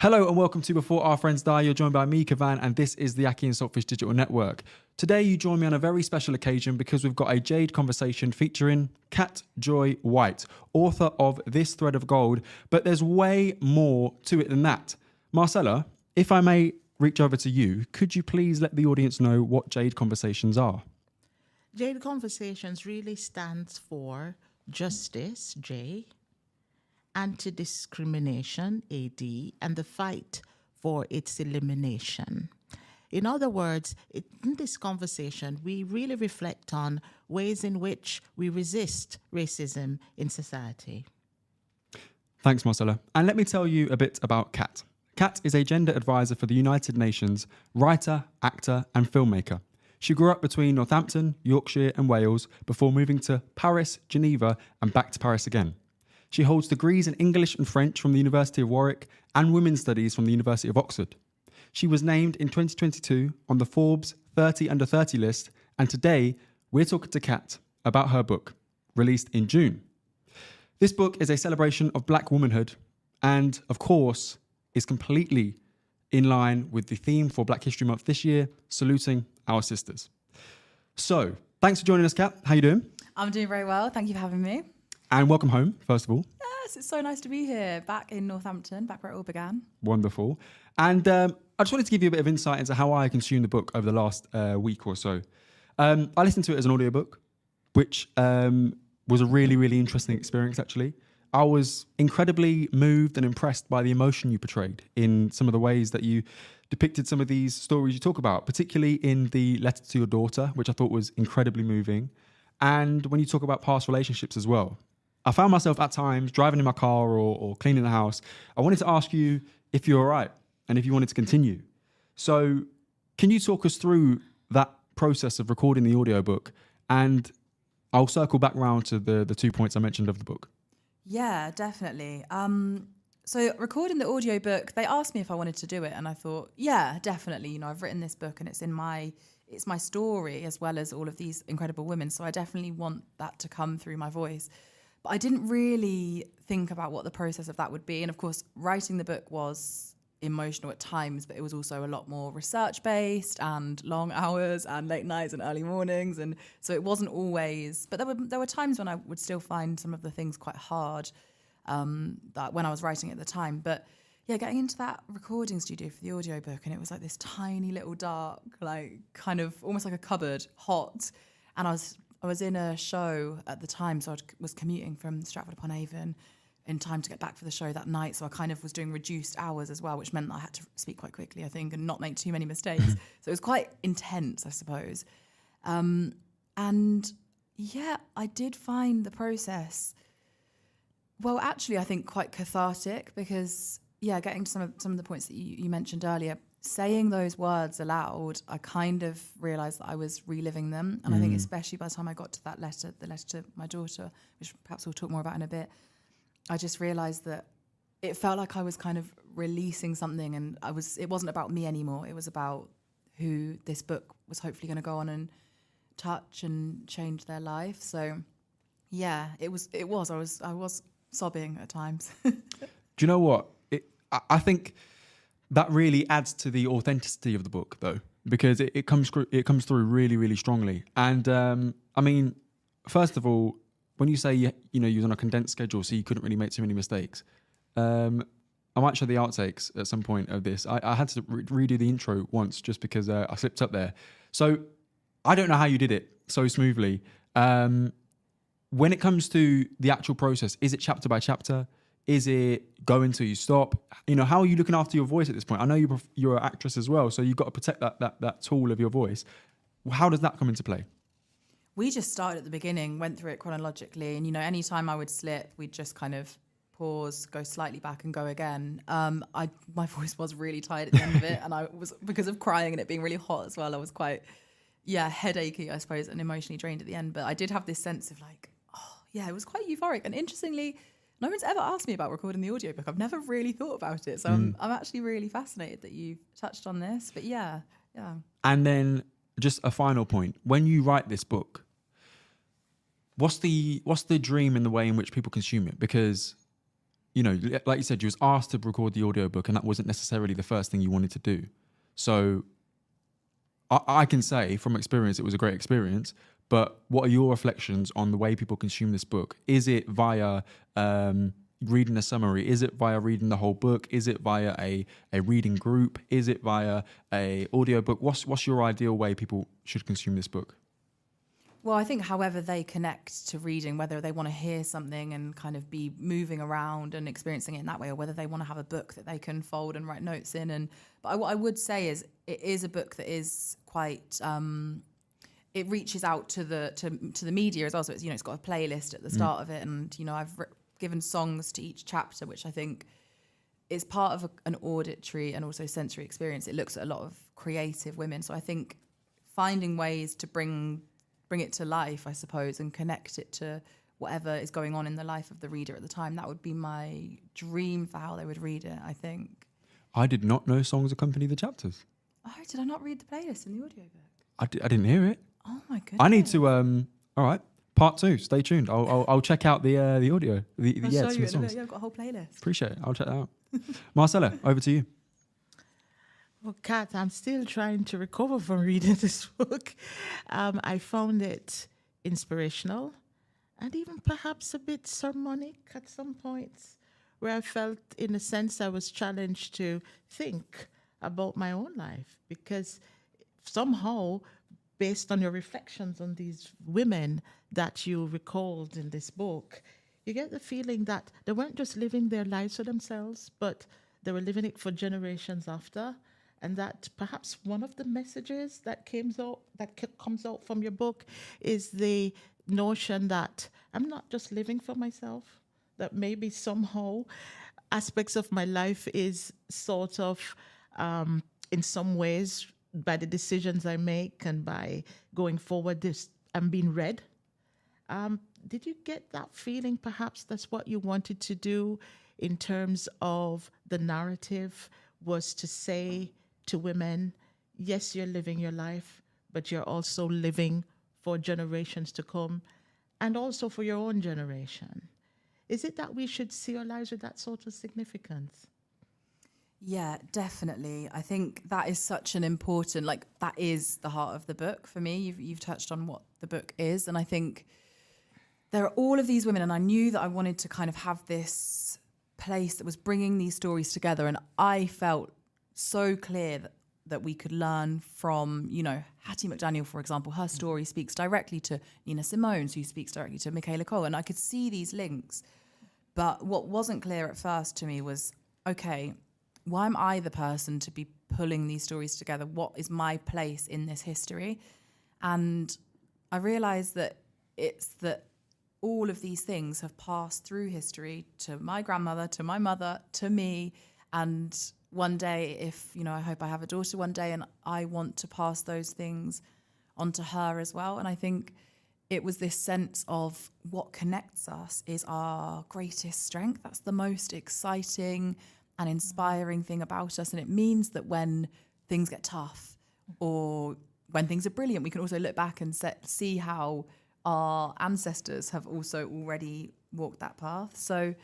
Hello and welcome to Before Our Friends Die. You're joined by me, Kavan, and this is the akhi&saltfish Digital Network. Today you join me on a very special occasion because we've got a JADE Conversation featuring Kat Joy White, author of This Thread of Gold, but there's way more to it than that. Marcella, if I may reach over to you, could you please let the audience know what JADE Conversations are? JADE Conversations really stands for Justice, J, Anti-Discrimination, AD, and the fight for its elimination. In other words, in this conversation, we really reflect on ways in which we resist racism in society. Thanks, Marcella. And let me tell you a bit about Kat. Kat is a gender advisor for the United Nations, writer, actor, and filmmaker. She grew up between Northampton, Yorkshire, and Wales before moving to Paris, Geneva, and back to Paris again. She holds degrees in English and French from the University of Warwick and Women's Studies from the University of Oxford. She was named in 2022 on the Forbes 30 Under 30 list, and today we're talking to Kat about her book, released in June. This book is a celebration of Black womanhood and, of course, is completely in line with the theme for Black History Month this year, saluting our sisters. So, thanks for joining us, Kat. How you doing? I'm doing very well. Thank you for having me. And welcome home, first of all. Yes, it's so nice to be here, back in Northampton, back where it all began. Wonderful. And I just wanted to give you a bit of insight into how I consumed the book over the last week or so. I listened to it as an audiobook, which was a really, really interesting experience, actually. I was incredibly moved and impressed by the emotion you portrayed in some of the ways that you depicted some of these stories you talk about, particularly in the letter to your daughter, which I thought was incredibly moving. And when you talk about past relationships as well. I found myself at times driving in my car or cleaning the house. I wanted to ask you if you're all right and if you wanted to continue. So can you talk us through that process of recording the audiobook? And I'll circle back round to the 2 points I mentioned of the book. Yeah, definitely. So recording the audiobook, they asked me if I wanted to do it, and I thought, yeah, definitely. You know, I've written this book and it's my story as well as all of these incredible women. So I definitely want that to come through my voice. But I didn't really think about what the process of that would be. And of course, writing the book was emotional at times, but it was also a lot more research-based and long hours and late nights and early mornings. And so it wasn't always, but there were times when I would still find some of the things quite hard that when I was writing at the time. But yeah, getting into that recording studio for the audiobook, and it was like this tiny little dark, like kind of almost like a cupboard, hot. And I was in a show at the time, so I was commuting from Stratford-upon-Avon in time to get back for the show that night. So I kind of was doing reduced hours as well, which meant that I had to speak quite quickly, I think, and not make too many mistakes. So it was quite intense, I suppose. And yeah, I did find the process, well, actually, I think quite cathartic because, yeah, getting to some of the points that you mentioned earlier, saying those words aloud, I kind of realised that I was reliving them. And I think especially by the time I got to that letter, the letter to my daughter, which perhaps we'll talk more about in a bit, I just realised that it felt like I was kind of releasing something, and it wasn't about me anymore. It was about who this book was hopefully going to go on and touch and change their life. So yeah, I was sobbing at times. Do you know what? I think that really adds to the authenticity of the book, though, because it comes through really, really strongly. And I mean, first of all, when you say you was on a condensed schedule, so you couldn't really make too many mistakes. I might show the outtakes at some point of this. I had to redo the intro once just because I slipped up there. So I don't know how you did it so smoothly. When it comes to the actual process, is it chapter by chapter? Is it go until you stop? You know, how are you looking after your voice at this point? I know you're an actress as well, so you've got to protect that tool of your voice. How does that come into play? We just started at the beginning, went through it chronologically, and any time I would slip, we'd just kind of pause, go slightly back, and go again. My voice was really tired at the end of it, and I was, because of crying and it being really hot as well, I was quite, headachy, I suppose, and emotionally drained at the end. But I did have this sense of like, it was quite euphoric. And interestingly, no one's ever asked me about recording the audiobook. I've never really thought about it. So I'm actually really fascinated that you touched on this. But yeah. And then just a final point. When you write this book, what's the dream in the way in which people consume it? Because like you said, you was asked to record the audiobook and that wasn't necessarily the first thing you wanted to do. So I can say from experience, it was a great experience, but what are your reflections on the way people consume this book? Is it via reading a summary? Is it via reading the whole book? Is it via a reading group? Is it via a audiobook? What's your ideal way people should consume this book? Well, I think however they connect to reading, whether they want to hear something and kind of be moving around and experiencing it in that way, or whether they want to have a book that they can fold and write notes in. But what I would say is it is a book that is quite, it reaches out to the media as well. So it's got a playlist at the start of it, and I've given songs to each chapter, which I think is part of an auditory and also sensory experience. It looks at a lot of creative women, so I think finding ways to bring it to life, I suppose, and connect it to whatever is going on in the life of the reader at the time. That would be my dream for how they would read it, I think. I did not know songs accompany the chapters. Oh, did I not read the playlist in the audiobook? I didn't hear it. Oh my goodness. I need to, all right, part 2, stay tuned. I'll check out the audio. I'll show you in a songs. bit. Yeah, I've got a whole playlist. Appreciate it. I'll check that out. Marcella, over to you. Well, Kat, I'm still trying to recover from reading this book. I found it inspirational and even perhaps a bit sermonic at some points, where I felt, in a sense, I was challenged to think about my own life, because somehow, based on your reflections on these women that you recalled in this book, you get the feeling that they weren't just living their lives for themselves, but they were living it for generations after. And that perhaps one of the messages that comes out from your book is the notion that I'm not just living for myself, that maybe somehow aspects of my life is sort of, in some ways, by the decisions I make and by going forward, I'm being read. Did you get that feeling perhaps that's what you wanted to do in terms of the narrative, was to say to women, yes, you're living your life, but you're also living for generations to come and also for your own generation? Is it that we should see our lives with that sort of significance? Yeah, definitely. I think that is such an important, that is the heart of the book for me. You've touched on what the book is. And I think there are all of these women, and I knew that I wanted to kind of have this place that was bringing these stories together. And I felt so clear that we could learn from, Hattie McDaniel, for example. Her story speaks directly to Nina Simone, who speaks directly to Michaela Coel. And I could see these links. But what wasn't clear at first to me was, okay, why am I the person to be pulling these stories together? What is my place in this history? And I realized that it's that all of these things have passed through history to my grandmother, to my mother, to me. And one day, if, I hope I have a daughter one day, and I want to pass those things onto her as well. And I think it was this sense of what connects us is our greatest strength. That's the most exciting and inspiring thing about us. And it means that when things get tough or when things are brilliant, we can also look back and see how our ancestors have also already walked that path. So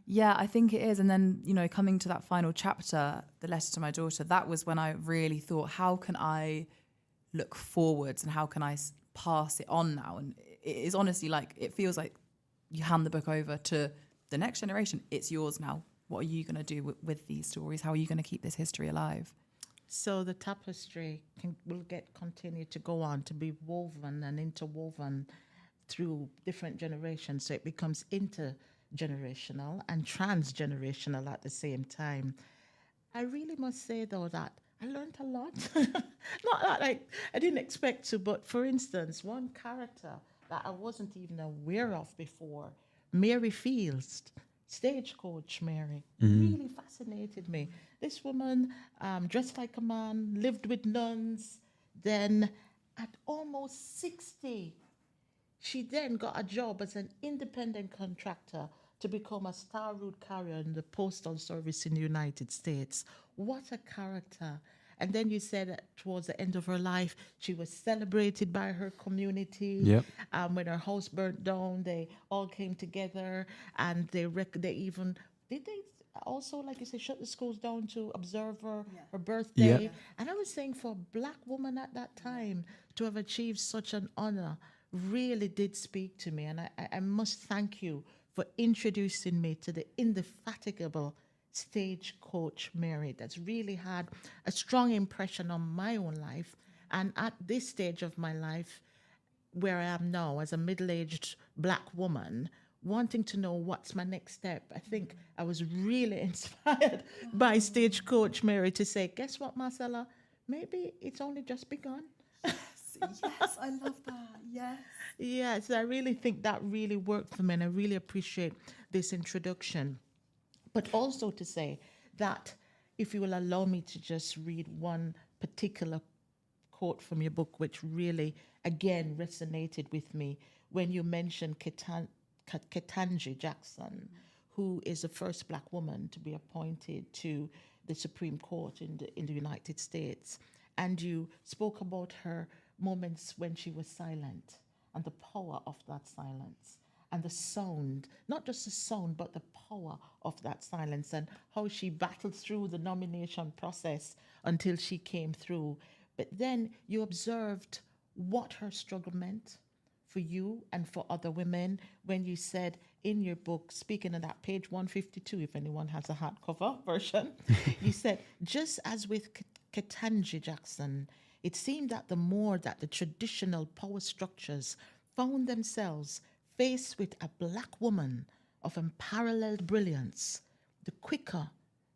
yeah, I think it is. And then, coming to that final chapter, the letter to my daughter, that was when I really thought, how can I look forwards and how can I pass it on now? And it is honestly it feels like you hand the book over to the next generation. It's yours now. What are you going to do with these stories? How are you going to keep this history alive? So the tapestry will continue to go on to be woven and interwoven through different generations. So it becomes intergenerational and transgenerational at the same time. I really must say, though, that I learned a lot. Not that I didn't expect to, but for instance, one character that I wasn't even aware of before, Mary Fields, Stagecoach Mary, really fascinated me. This woman dressed like a man, lived with nuns, then at almost 60, she then got a job as an independent contractor to become a star route carrier in the Postal Service in the United States. What a character. And then you said that towards the end of her life, she was celebrated by her community. Yep. When her house burnt down, they all came together and they did they also, like you say, shut the schools down to observe her birthday? Yeah. And I was saying, for a black woman at that time to have achieved such an honor really did speak to me. And I must thank you for introducing me to the indefatigable stagecoach Mary that's really had a strong impression on my own life. And at this stage of my life, where I am now as a middle-aged black woman, wanting to know what's my next step, I think I was really inspired by Stagecoach Mary to say, guess what, Marcella? Maybe it's only just begun. Yes, I love that. Yes. Yes, I really think that really worked for me, and I really appreciate this introduction. But also to say that, if you will allow me to just read one particular quote from your book, which really, again, resonated with me when you mentioned Ketanji Jackson, who is the first black woman to be appointed to the Supreme Court in the United States. And you spoke about her moments when she was silent and the power of that silence and the sound, not just the sound, but the power of that silence, and how she battled through the nomination process until she came through. But then you observed what her struggle meant for you and for other women when you said in your book, speaking of that, page 152, if anyone has a hardcover version, you said, just as with Ketanji Jackson, it seemed that the more that the traditional power structures found themselves faced with a black woman of unparalleled brilliance, the quicker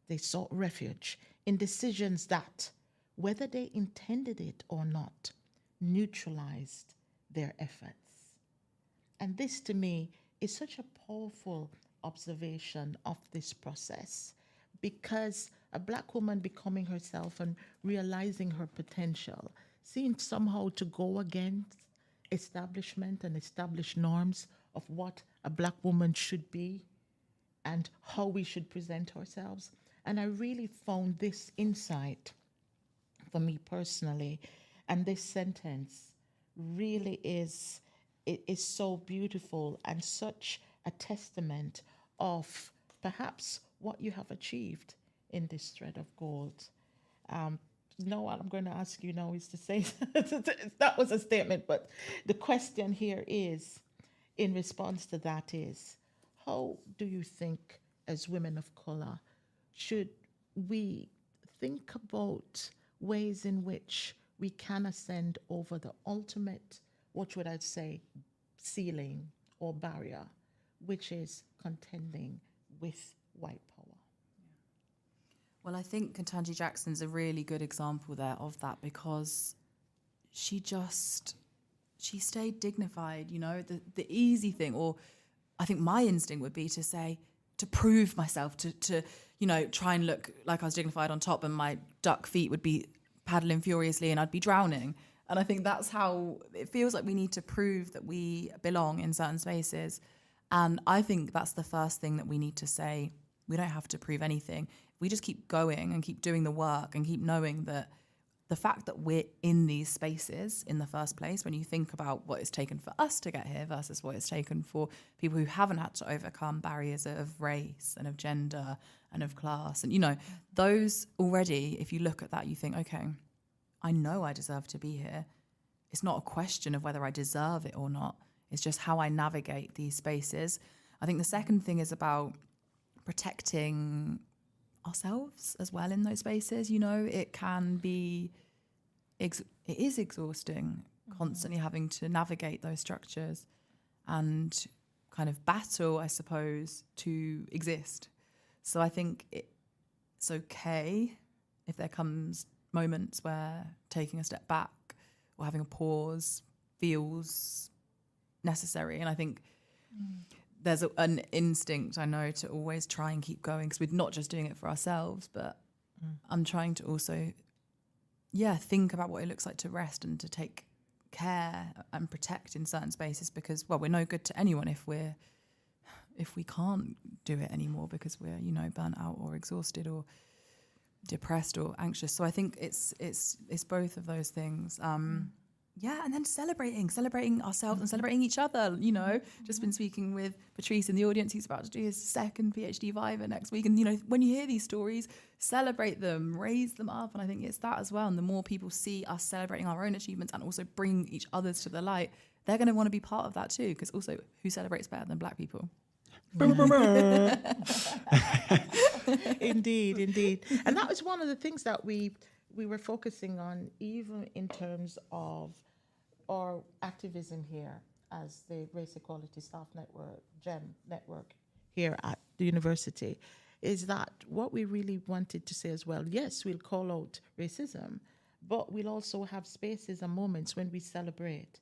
they sought refuge in decisions that, whether they intended it or not, neutralized their efforts. And this, to me, is such a powerful observation of this process, because a black woman becoming herself and realizing her potential seems somehow to go against establishment and established norms of what a black woman should be and how we should present ourselves. And I really found this insight for me personally, and this sentence really is so beautiful and such a testament of perhaps what you have achieved in this thread of gold. No, what I'm going to ask you now is to say that was a statement, but the question here is, in response to that, is how do you think, as women of color, should we think about ways in which we can ascend over the ultimate, what would I say, ceiling or barrier, which is contending with white power? Well, I think Ketanji Jackson's a really good example there of that, because she stayed dignified, you know. The easy thing, or I think my instinct would be to say, to prove myself, to you know, try and look like I was dignified on top, and my duck feet would be paddling furiously and I'd be drowning. And I think that's how it feels like we need to prove that we belong in certain spaces. And I think that's the first thing that we need to say. We don't have to prove anything. We just keep going and keep doing the work and keep knowing that the fact that we're in these spaces in the first place, when you think about what it's taken for us to get here versus what it's taken for people who haven't had to overcome barriers of race and of gender and of class. And, you know, those already, if you look at that, you think, okay, I know I deserve to be here. It's not a question of whether I deserve it or not. It's just how I navigate these spaces. I think the second thing is about protecting ourselves as well in those spaces. You know, it can be, it is exhausting, constantly having to navigate those structures and kind of battle, I suppose, to exist. So I think it's okay if there comes moments where taking a step back or having a pause feels necessary. And I think there's an instinct, I know, to always try and keep going, because we're not just doing it for ourselves, but I'm trying to also, think about what it looks like to rest and to take care and protect in certain spaces, because, well, we're no good to anyone if we can't do it anymore because we're, you know, burnt out or exhausted or depressed or anxious. So I think it's both of those things. and then celebrating ourselves and celebrating each other. You know, just been speaking with Patrice in the audience. He's about to do his second PhD Viva next week. And, you know, when you hear these stories, celebrate them, raise them up. And I think it's that as well. And the more people see us celebrating our own achievements and also bring each other's to the light, they're going to want to be part of that too. Because also, who celebrates better than Black people? Indeed. And that was one of the things that we were focusing on, even in terms of our activism here as the Race Equality Staff Network, GEM network here at the university, is that what we really wanted to say as well, yes, we'll call out racism, but we'll also have spaces and moments when we celebrate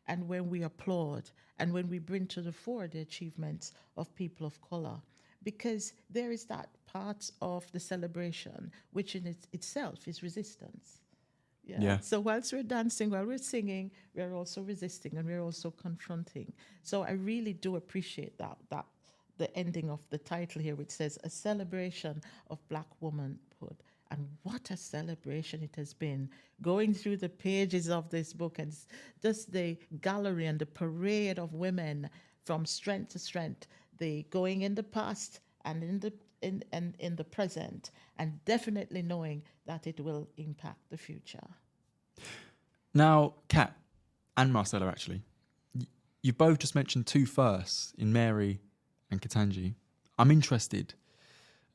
and when we applaud and when we bring to the fore the achievements of people of color. Because there is that part of the celebration which in itself is resistance. Yeah. So whilst we're dancing, while we're singing, we're also resisting and we're also confronting. So I really do appreciate that the ending of the title here, which says a celebration of Black womanhood. And what a celebration it has been, going through the pages of this book and just the gallery and the parade of women from strength to strength, the going in the past and in the present, and definitely knowing that it will impact the future. Now, Kat and Marcella, actually, you've both just mentioned two firsts in Mary and Ketanji. I'm interested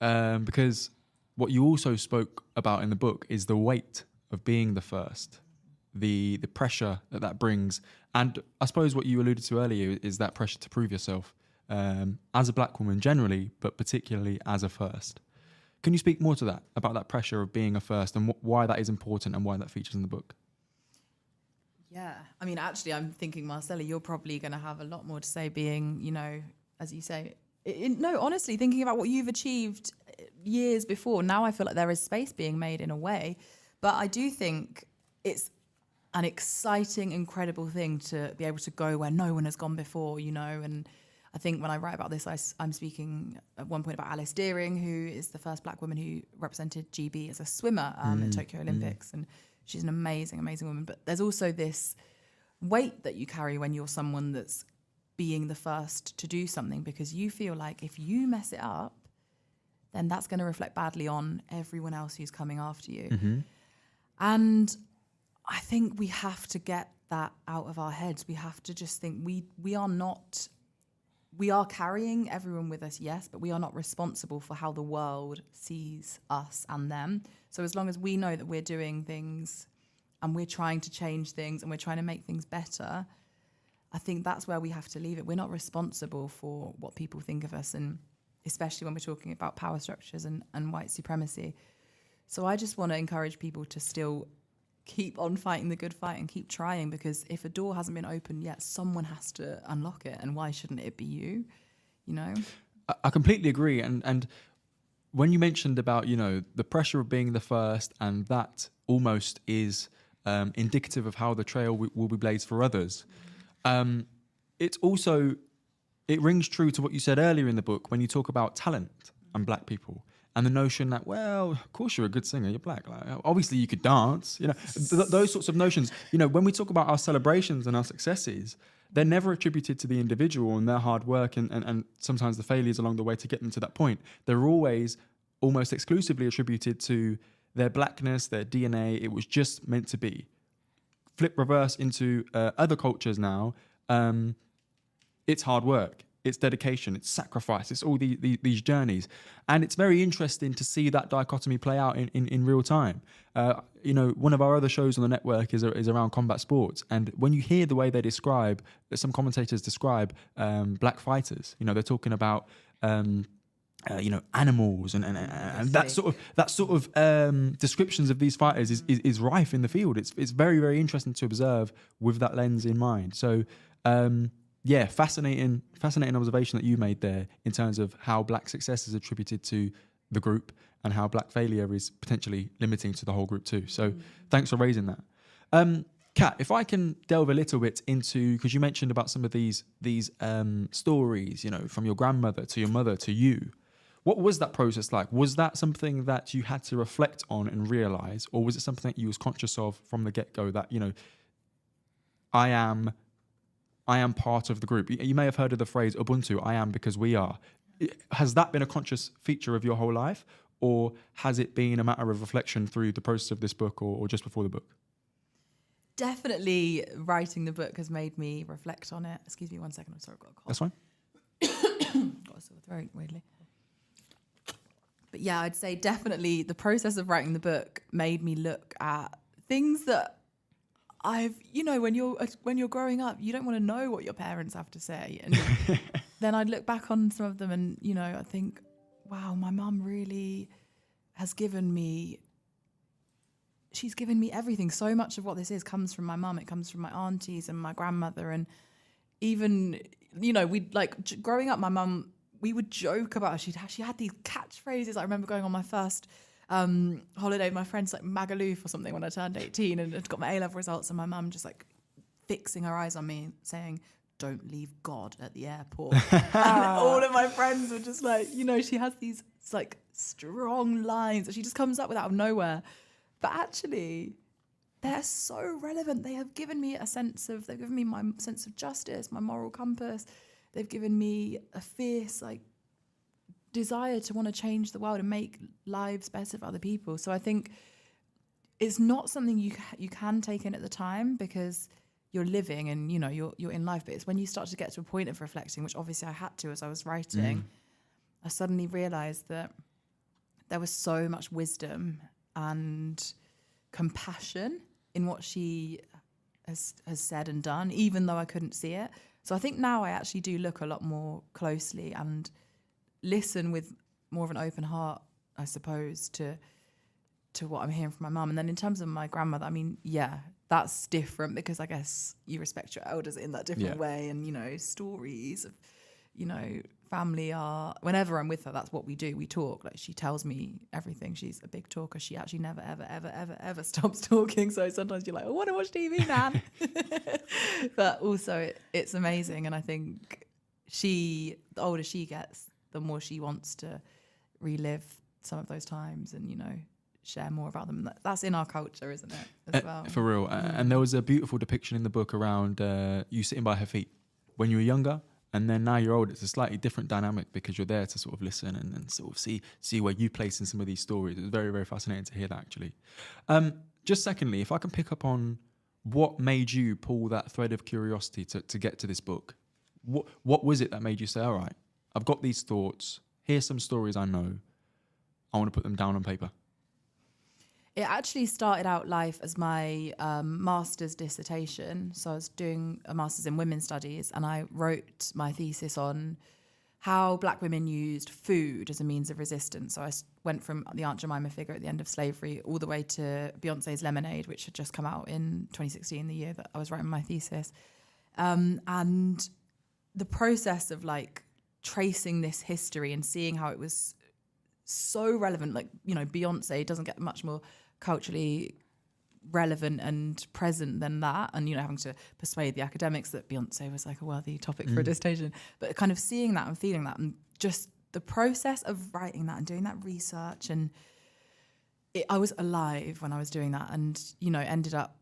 because what you also spoke about in the book is the weight of being the first, the pressure that brings, and I suppose what you alluded to earlier is that pressure to prove yourself as a Black woman generally, but particularly as a first. Can you speak more to that, about that pressure of being a first and why that is important and why that features in the book? Yeah, I mean, actually, I'm thinking, Marcella, you're probably going to have a lot more to say being, you know, as you say, no, honestly, thinking about what you've achieved years before, now I feel like there is space being made in a way. But I do think it's an exciting, incredible thing to be able to go where no one has gone before, you know. And I think when I write about this, I'm speaking at one point about Alice Deering, who is the first Black woman who represented GB as a swimmer in Tokyo Olympics. And she's an amazing, amazing woman. But there's also this weight that you carry when you're someone that's being the first to do something, because you feel like if you mess it up, then that's going to reflect badly on everyone else who's coming after you. Mm-hmm. And I think we have to get that out of our heads. We have to just think we are carrying everyone with us, yes, but we are not responsible for how the world sees us and them. So as long as we know that we're doing things and we're trying to change things and we're trying to make things better, I think that's where we have to leave it. We're not responsible for what people think of us, and especially when we're talking about power structures and white supremacy. So I just want to encourage people to still keep on fighting the good fight and keep trying, because if a door hasn't been opened yet, someone has to unlock it, and why shouldn't it be you, you know? I completely agree. And when you mentioned about, you know, the pressure of being the first, and that almost is indicative of how the trail will be blazed for others. It's also, it rings true to what you said earlier in the book when you talk about talent and Black people and the notion that, well, of course you're a good singer, you're Black. Like, obviously you could dance, you know, those sorts of notions. You know, when we talk about our celebrations and our successes, they're never attributed to the individual and their hard work and sometimes the failures along the way to get them to that point. They're always almost exclusively attributed to their Blackness, their DNA. It was just meant to be. Flip reverse into other cultures now, it's hard work, it's dedication, it's sacrifice, it's all these journeys. And it's very interesting to see that dichotomy play out in real time. You know, one of our other shows on the network is around combat sports. And when you hear the way they describe, some commentators describe Black fighters, you know, they're talking about you know, animals and that sort of descriptions of these fighters is rife in the field. It's very, very interesting to observe with that lens in mind. So yeah, fascinating observation that you made there in terms of how Black success is attributed to the group and how Black failure is potentially limiting to the whole group too. So thanks for raising that. Kat, if I can delve a little bit into, because you mentioned about some of these stories, you know, from your grandmother to your mother to you. What was that process like? Was that something that you had to reflect on and realize, or was it something that you was conscious of from the get-go that, you know, I am part of the group. You may have heard of the phrase Ubuntu, I am because we are. Has that been a conscious feature of your whole life, or has it been a matter of reflection through the process of this book or just before the book? Definitely writing the book has made me reflect on it. Excuse me 1 second, I'm sorry, I've got a cough. That's fine. Got a sore throat, weirdly. But yeah, I'd say definitely the process of writing the book made me look at things that when you're growing up, you don't want to know what your parents have to say. And then I'd look back on some of them and, I think, wow, my mum really has given me everything. So much of what this is comes from my mum. It comes from my aunties and my grandmother. And even, we'd growing up, my mum, we would joke about her. She had these catchphrases. I remember going on my first holiday with my friends, like Magaluf or something, when I turned 18 and had got my A-level results, and my mum just fixing her eyes on me saying, "Don't leave God at the airport." And all of my friends were just she has these strong lines that she just comes up with out of nowhere. But actually, they're so relevant. They've given me my sense of justice, my moral compass. They've given me a fierce, desire to want to change the world and make lives better for other people. So I think it's not something you can take in at the time because you're living and, you're in life. But it's when you start to get to a point of reflecting, which obviously I had to as I was writing, I suddenly realised that there was so much wisdom and compassion in what she has said and done, even though I couldn't see it. So I think now I actually do look a lot more closely and listen with more of an open heart, I suppose, to what I'm hearing from my mum. And then in terms of my grandmother, I mean, yeah, that's different because I guess you respect your elders in that different way. And, stories of, family are, whenever I'm with her, that's what we do. We talk. She tells me everything. She's a big talker. She actually never, ever, ever, ever, ever stops talking. So sometimes you're like, I want to watch TV, Nan. But also it's amazing. And I think the older she gets, the more she wants to relive some of those times and, share more about them. That's in our culture, isn't it, as well? For real. And there was a beautiful depiction in the book around you sitting by her feet when you were younger. And then now you're old, it's a slightly different dynamic because you're there to sort of listen and sort of see where you place in some of these stories. It was very, very fascinating to hear that, actually. Just secondly, if I can pick up on what made you pull that thread of curiosity to get to this book, what was it that made you say, all right, I've got these thoughts, here's some stories I know, I want to put them down on paper? It actually started out life as my master's dissertation. So I was doing a master's in women's studies and I wrote my thesis on how black women used food as a means of resistance. So I went from the Aunt Jemima figure at the end of slavery all the way to Beyonce's Lemonade, which had just come out in 2016, the year that I was writing my thesis. And the process of tracing this history and seeing how it was so relevant, Beyonce doesn't get much more culturally relevant and present than that, and having to persuade the academics that Beyonce was a worthy topic for a dissertation, but kind of seeing that and feeling that and just the process of writing that and doing that research, and I was alive when I was doing that, and ended up,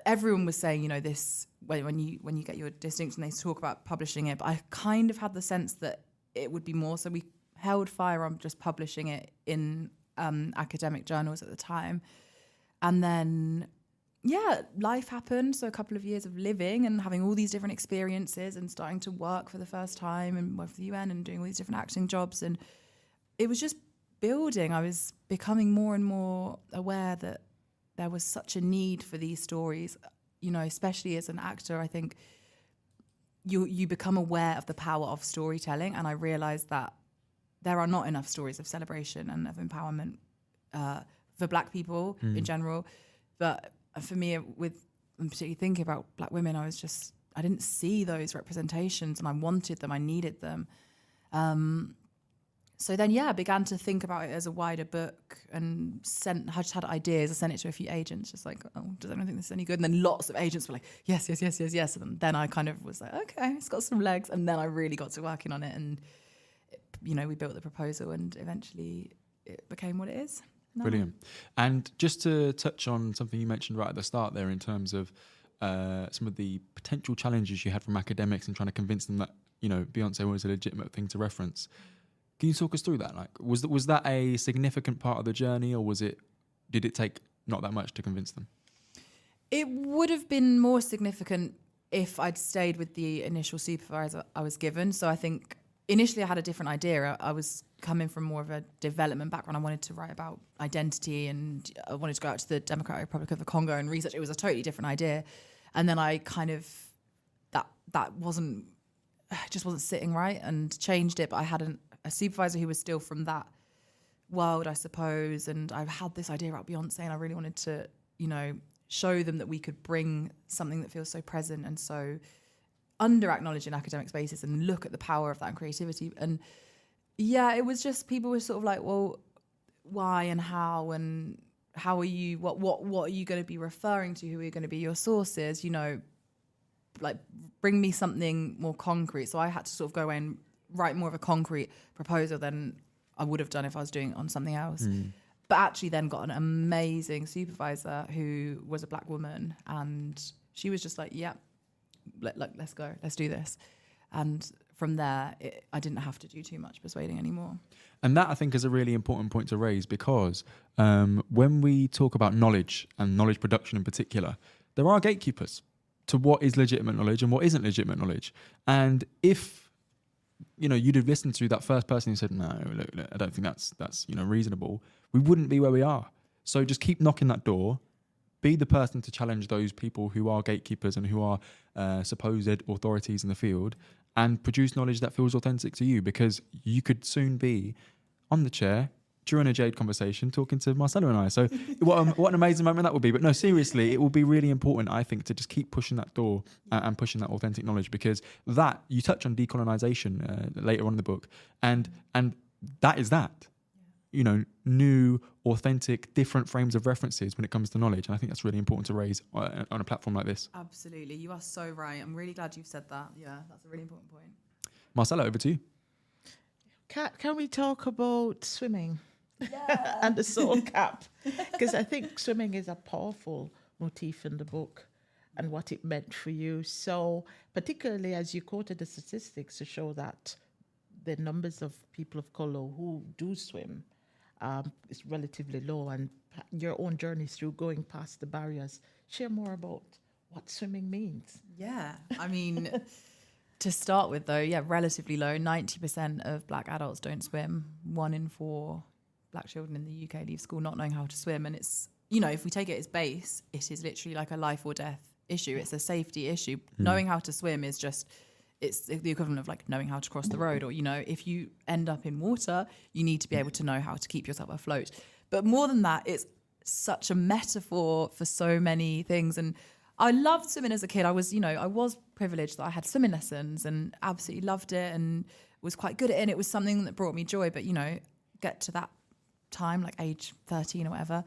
everyone was saying this when you get your distinction, they talk about publishing it, but I kind of had the sense that it would be more, so we held fire on just publishing it in academic journals at the time. And then, life happened. So a couple of years of living and having all these different experiences and starting to work for the first time and work for the UN and doing all these different acting jobs. And it was just building. I was becoming more and more aware that there was such a need for these stories, especially as an actor. I think you become aware of the power of storytelling. And I realized that there are not enough stories of celebration and of empowerment for black people in general. But for me, with particularly thinking about black women, I didn't see those representations and I wanted them, I needed them. So then, I began to think about it as a wider book and I just had ideas. I sent it to a few agents, just does anyone think this is any good? And then lots of agents were like, yes. And then I kind of was like, okay, it's got some legs. And then I really got to working on it and we built the proposal and eventually it became what it is now. Brilliant. And just to touch on something you mentioned right at the start there in terms of some of the potential challenges you had from academics and trying to convince them that, you know, Beyonce was a legitimate thing to reference. Can you talk us through that? Like, was that a significant part of the journey, or did it take not that much to convince them? It would have been more significant if I'd stayed with the initial supervisor I was given. So I think initially I had a different idea. I was coming from more of a development background. I wanted to write about identity, and I wanted to go out to the Democratic Republic of the Congo and research. It was a totally different idea. And then I kind of, that just wasn't sitting right, and changed it. But I had a supervisor who was still from that world, I suppose. And I had this idea about Beyonce, and I really wanted to, you know, show them that we could bring something that feels so present and so under-acknowledged in academic spaces, and look at the power of that and creativity. And yeah, it was just, people were sort of like, well, why and how are you, what are you going to be referring to? Who are you going to be your sources? You know, like, bring me something more concrete. So I had to sort of go away and write more of a concrete proposal than I would have done if I was doing it on something else. But actually then got an amazing supervisor who was a Black woman, and she was just like, yeah, let's go, let's do this. And from there, I didn't have to do too much persuading anymore. And that, I think, is a really important point to raise, because when we talk about knowledge and knowledge production in particular, there are gatekeepers to what is legitimate knowledge and what isn't legitimate knowledge. And if, you know, you'd have listened to that first person who said, no, look, I don't think that's you know, reasonable, we wouldn't be where we are. So just keep knocking that door. Be the person to challenge those people who are gatekeepers and who are supposed authorities in the field, and produce knowledge that feels authentic to you, because you could soon be on the chair during a JADE conversation talking to Marcella and I. So what an amazing moment that would be. But no, seriously, it will be really important, I think, to just keep pushing that door and pushing that authentic knowledge, because that, you touch on decolonization later on in the book, and that is that. You know, new, authentic, different frames of references when it comes to knowledge. And I think that's really important to raise on a platform like this. Absolutely. You are so right. I'm really glad you've said that. Yeah, that's a really important point. Marcella, over to you. Can we talk about swimming? Yeah. And the soul cap? Because I think swimming is a powerful motif in the book, and what it meant for you. So particularly as you quoted the statistics to show that the numbers of people of color who do swim is relatively low, and your own journey through going past the barriers. Share more about what swimming means. Yeah, I mean, to start with though, yeah, relatively low. 90% of Black adults don't swim. 1 in 4 Black children in the UK leave school not knowing how to swim. And it's, you know, if we take it as base, it is literally like a life or death issue. It's a safety issue. Knowing how to swim is just, it's the equivalent of like knowing how to cross the road, or, you know, if you end up in water, you need to be able to know how to keep yourself afloat. But more than that, it's such a metaphor for so many things. And I loved swimming as a kid. I was privileged that I had swimming lessons and absolutely loved it and was quite good at it. And it was something that brought me joy. But, you know, get to that time, like age 13 or whatever,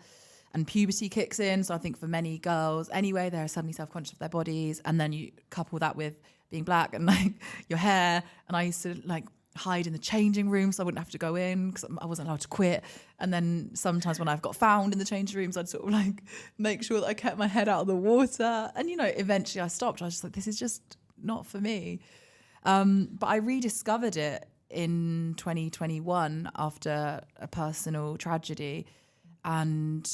and puberty kicks in. So I think for many girls anyway, they're suddenly self-conscious of their bodies. And then you couple that with being Black and like your hair. And I used to like hide in the changing room so I wouldn't have to go in because I wasn't allowed to quit. And then sometimes when I've got found in the changing rooms, I'd sort of like make sure that I kept my head out of the water. And, you know, eventually I stopped. I was just like, this is just not for me. But I rediscovered it in 2021 after a personal tragedy. And,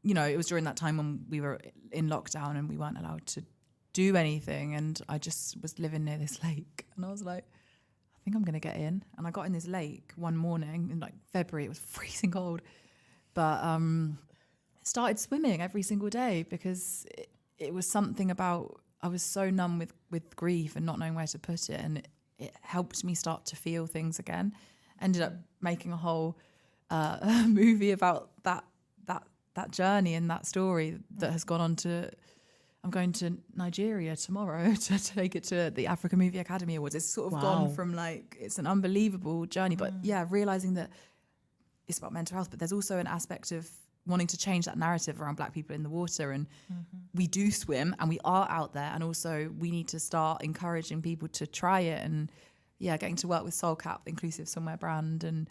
you know, it was during that time when we were in lockdown and we weren't allowed to do anything. And I just was living near this lake. And I was like, I think I'm going to get in. And I got in this lake one morning in like February. It was freezing cold. But started swimming every single day because it was something about, I was so numb with grief and not knowing where to put it. And it helped me start to feel things again. Ended up making a whole movie about that journey and that story that has gone on to, I'm going to Nigeria tomorrow to take it to the African Movie Academy Awards. It's sort of gone from like, it's an unbelievable journey, but yeah, realizing that it's about mental health, but there's also an aspect of wanting to change that narrative around Black people in the water. And we do swim and we are out there. And also we need to start encouraging people to try it. And yeah, getting to work with Soulcap, inclusive swimwear brand. And,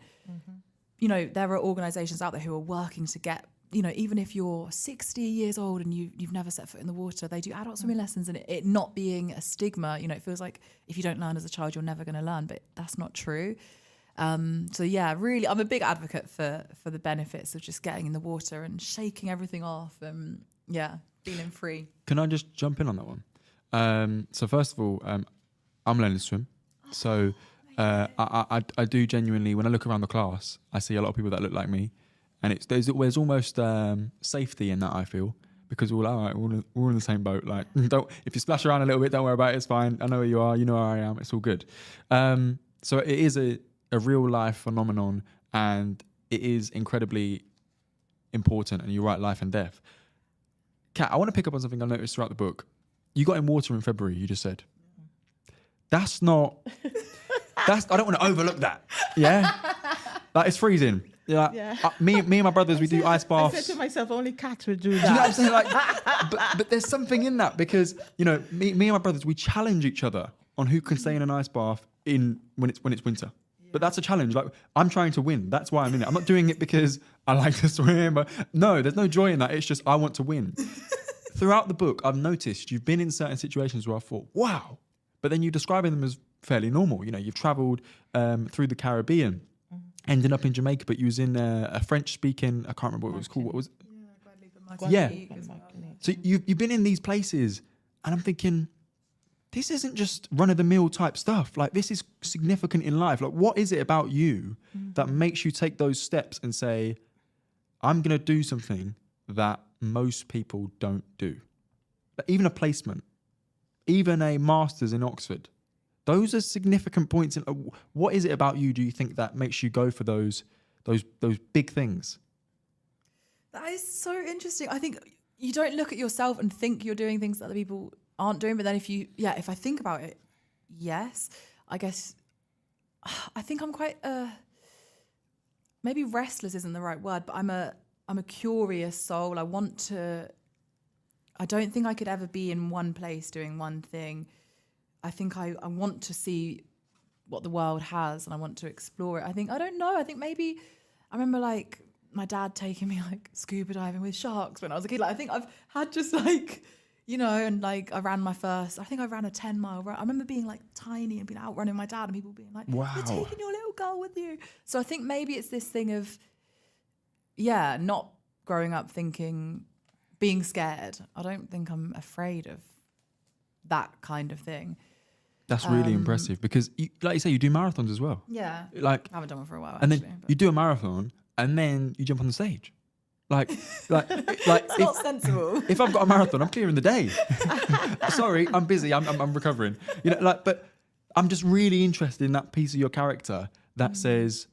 you know, there are organizations out there who are working to get even if you're 60 years old and you've never set foot in the water, they do adult swimming lessons, and it not being a stigma, it feels like if you don't learn as a child, you're never going to learn, but that's not true. So yeah, really, I'm a big advocate for the benefits of just getting in the water and shaking everything off and feeling free. Can I just jump in on that one? So first of all, I'm learning to swim. So I do genuinely, when I look around the class, I see a lot of people that look like me. And there's almost safety in that, I feel, because we're all right, we're all in the same boat. Like, if you splash around a little bit, don't worry about it. It's fine. I know where you are. You know where I am. It's all good. So it is a real life phenomenon, and it is incredibly important. And you're right, life and death. Kat, I want to pick up on something I noticed throughout the book. You got in water in February. You just said. That's not. I don't want to overlook that. Yeah, like it's freezing. Me and my brothers, we do ice baths. I said to myself, only cats would do that. Do you know what I'm saying? Like, but there's something in that, because me and my brothers, we challenge each other on who can stay in an ice bath when it's winter. But that's a challenge. Like, I'm trying to win. That's why I'm in it. I'm not doing it because I like to swim. No, there's no joy in that. It's just I want to win. Throughout the book, I've noticed you've been in certain situations where I thought, wow. But then you're describing them as fairly normal. You've travelled through the Caribbean, ending up in Jamaica, but you was in a French-speaking, I can't remember what it was called. What was it? Yeah. So you've been in these places, and I'm thinking, this isn't just run-of-the-mill type stuff. Like, this is significant in life. Like, what is it about you that makes you take those steps and say, I'm going to do something that most people don't do? But even a placement, even a master's in Oxford, those are significant points. What is it about you, do you think, that makes you go for those big things? That is so interesting. I think you don't look at yourself and think you're doing things that other people aren't doing. But then if I think about it, yes, I guess I think I'm quite maybe restless isn't the right word, but I'm a curious soul. I don't think I could ever be in one place doing one thing. I think I want to see what the world has, and I want to explore it. I don't know. I think maybe I remember like my dad taking me like scuba diving with sharks when I was a kid. Like, I think I've had just like, and like I ran a 10-mile run. I remember being like tiny and being out running with my dad, and people being like, wow, you're taking your little girl with you. So I think maybe it's this thing of, not growing up being scared. I don't think I'm afraid of that kind of thing. That's really impressive, because like you say, you do marathons as well. Yeah. Like, I haven't done one for a while, and actually. then you do a marathon, and then you jump on the stage. Like it's not sensible. If I've got a marathon, I'm clearing the day. Sorry, I'm busy. I'm recovering. But I'm just really interested in that piece of your character that says,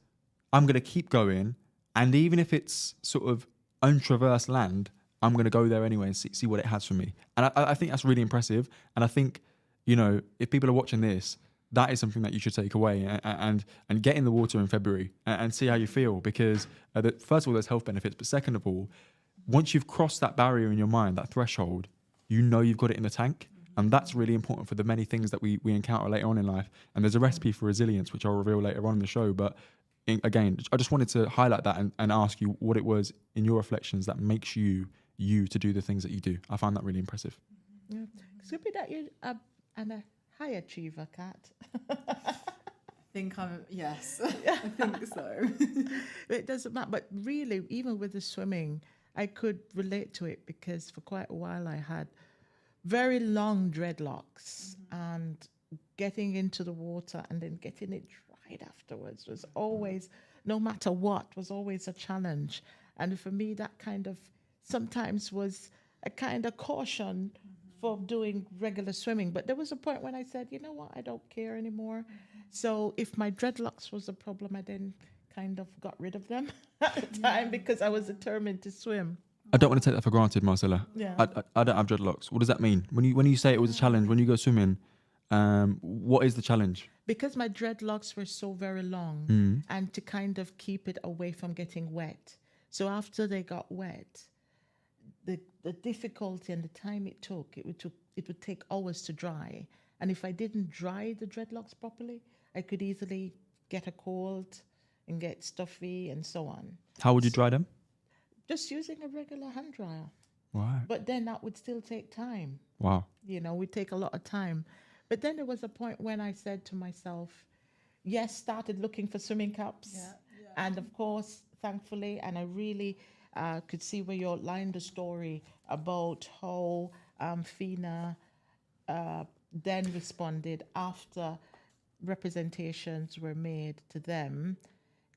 I'm going to keep going, and even if it's sort of untraversed land, I'm going to go there anyway and see what it has for me. And I think that's really impressive. And I think, if people are watching this, that is something that you should take away and get in the water in February and see how you feel. Because first of all, there's health benefits. But second of all, once you've crossed that barrier in your mind, that threshold, you've got it in the tank. And that's really important for the many things that we encounter later on in life. And there's a recipe for resilience, which I'll reveal later on in the show. But again, I just wanted to highlight that and ask you what it was in your reflections that makes you to do the things that you do. I find that really impressive. Yeah. Could be that you're a high achiever, Kat. Yes, I think so. It doesn't matter. But really, even with the swimming, I could relate to it, because for quite a while I had very long dreadlocks, and getting into the water and then getting it dried afterwards was always, no matter what, was always a challenge. And for me, that kind of sometimes was a kind of caution for doing regular swimming. But there was a point when I said, you know what, I don't care anymore. So if my dreadlocks was a problem, I then kind of got rid of them at the time, because I was determined to swim. I don't want to take that for granted, Marcella. Yeah. I don't have dreadlocks. What does that mean? When you say it was a challenge, when you go swimming, what is the challenge? Because my dreadlocks were so very long, and to kind of keep it away from getting wet. So after they got wet, the difficulty and the time it would take hours to dry. And if I didn't dry the dreadlocks properly, I could easily get a cold and get stuffy and so on. How would you dry them? just using a regular hand dryer. Right. But then that would still take time. Wow. Would take a lot of time. But then there was a point when I said to myself, yes, started looking for swimming caps. And of course, thankfully, and I really could see where you outlined the story about how FINA then responded after representations were made to them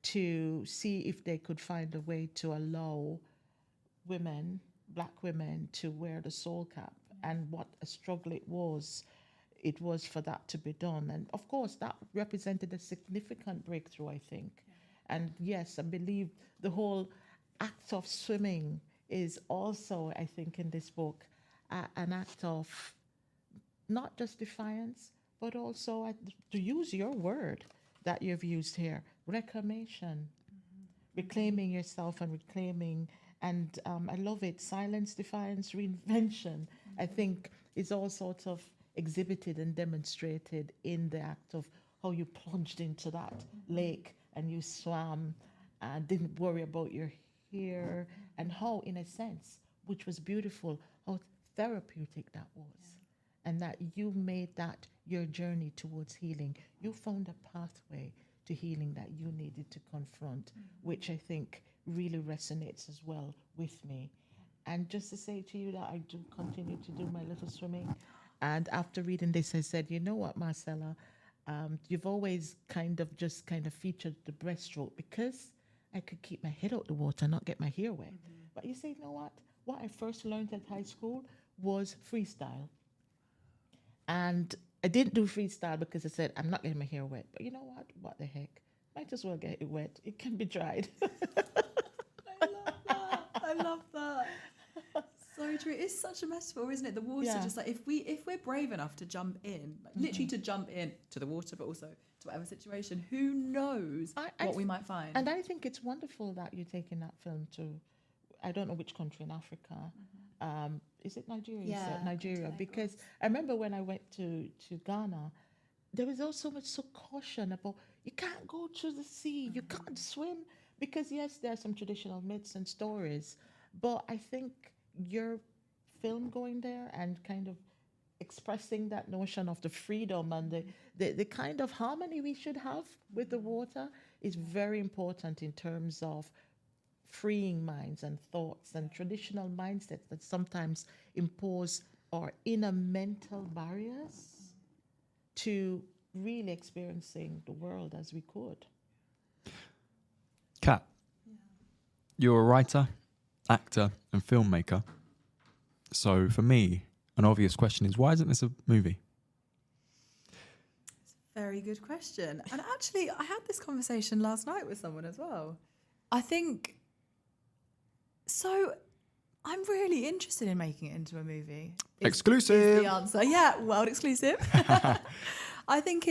to see if they could find a way to allow women, black women, to wear the soul cap, and what a struggle it was for that to be done. And of course, that represented a significant breakthrough, I think. And yes, I believe the whole act of swimming is also, I think, in this book, an act of not just defiance, but also, to use your word that you've used here, reclamation, reclaiming yourself and reclaiming. And I love it. Silence, defiance, reinvention, I think, is all sorts of exhibited and demonstrated in the act of how you plunged into that lake and you swam and didn't worry about your hair, and how, in a sense, which was beautiful, how therapeutic that was. And that you made that your journey towards healing. You found a pathway to healing that you needed to confront, which I think really resonates as well with me. And just to say to you that I do continue to do my little swimming. And after reading this, I said, you know what, Marcella, you've always kind of featured the breaststroke because I could keep my head out the water and not get my hair wet. But you say, you know what? What I first learned at high school was freestyle. And I didn't do freestyle because I said, I'm not getting my hair wet. But you know what? What the heck? Might as well get it wet. It can be dried. I love that. So true. It's such a metaphor, isn't it? The water, just like if we're brave enough to jump in, like literally to jump in to the water, but also to whatever situation, who knows what we might find. And I think it's wonderful that you're taking that film to, I don't know which country in Africa. Is it Nigeria? Yeah, Nigeria. Because I remember when I went to Ghana, there was also much caution about you can't go to the sea, you can't swim, because yes, there are some traditional myths and stories, but I think your film going there and kind of expressing that notion of the freedom and the kind of harmony we should have with the water is very important in terms of freeing minds and thoughts and traditional mindsets that sometimes impose our inner mental barriers to really experiencing the world as we could. Kat, you're a writer, actor, and filmmaker. So for me, an obvious question is, why isn't this a movie? Very good question. And actually, I had this conversation last night with someone as well. I think, so I'm really interested in making it into a movie. Exclusive. Is the answer. Yeah, world exclusive. I think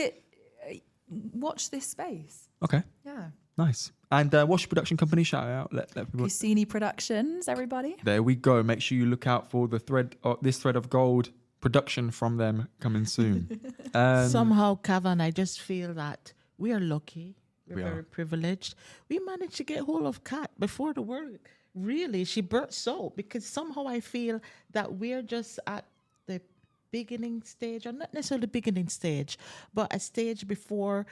watch this space. Okay. Yeah. Nice. And what's your production company? Shout out. Let people. Cassini Productions, everybody. There we go. Make sure you look out for this thread of gold production from them coming soon. Somehow, Cavan, I just feel that we are lucky. We're We very are. privileged. We managed to get hold of Kat before the world really she burst out, because somehow I feel that we're just at the beginning stage, or not necessarily the beginning stage, but a stage before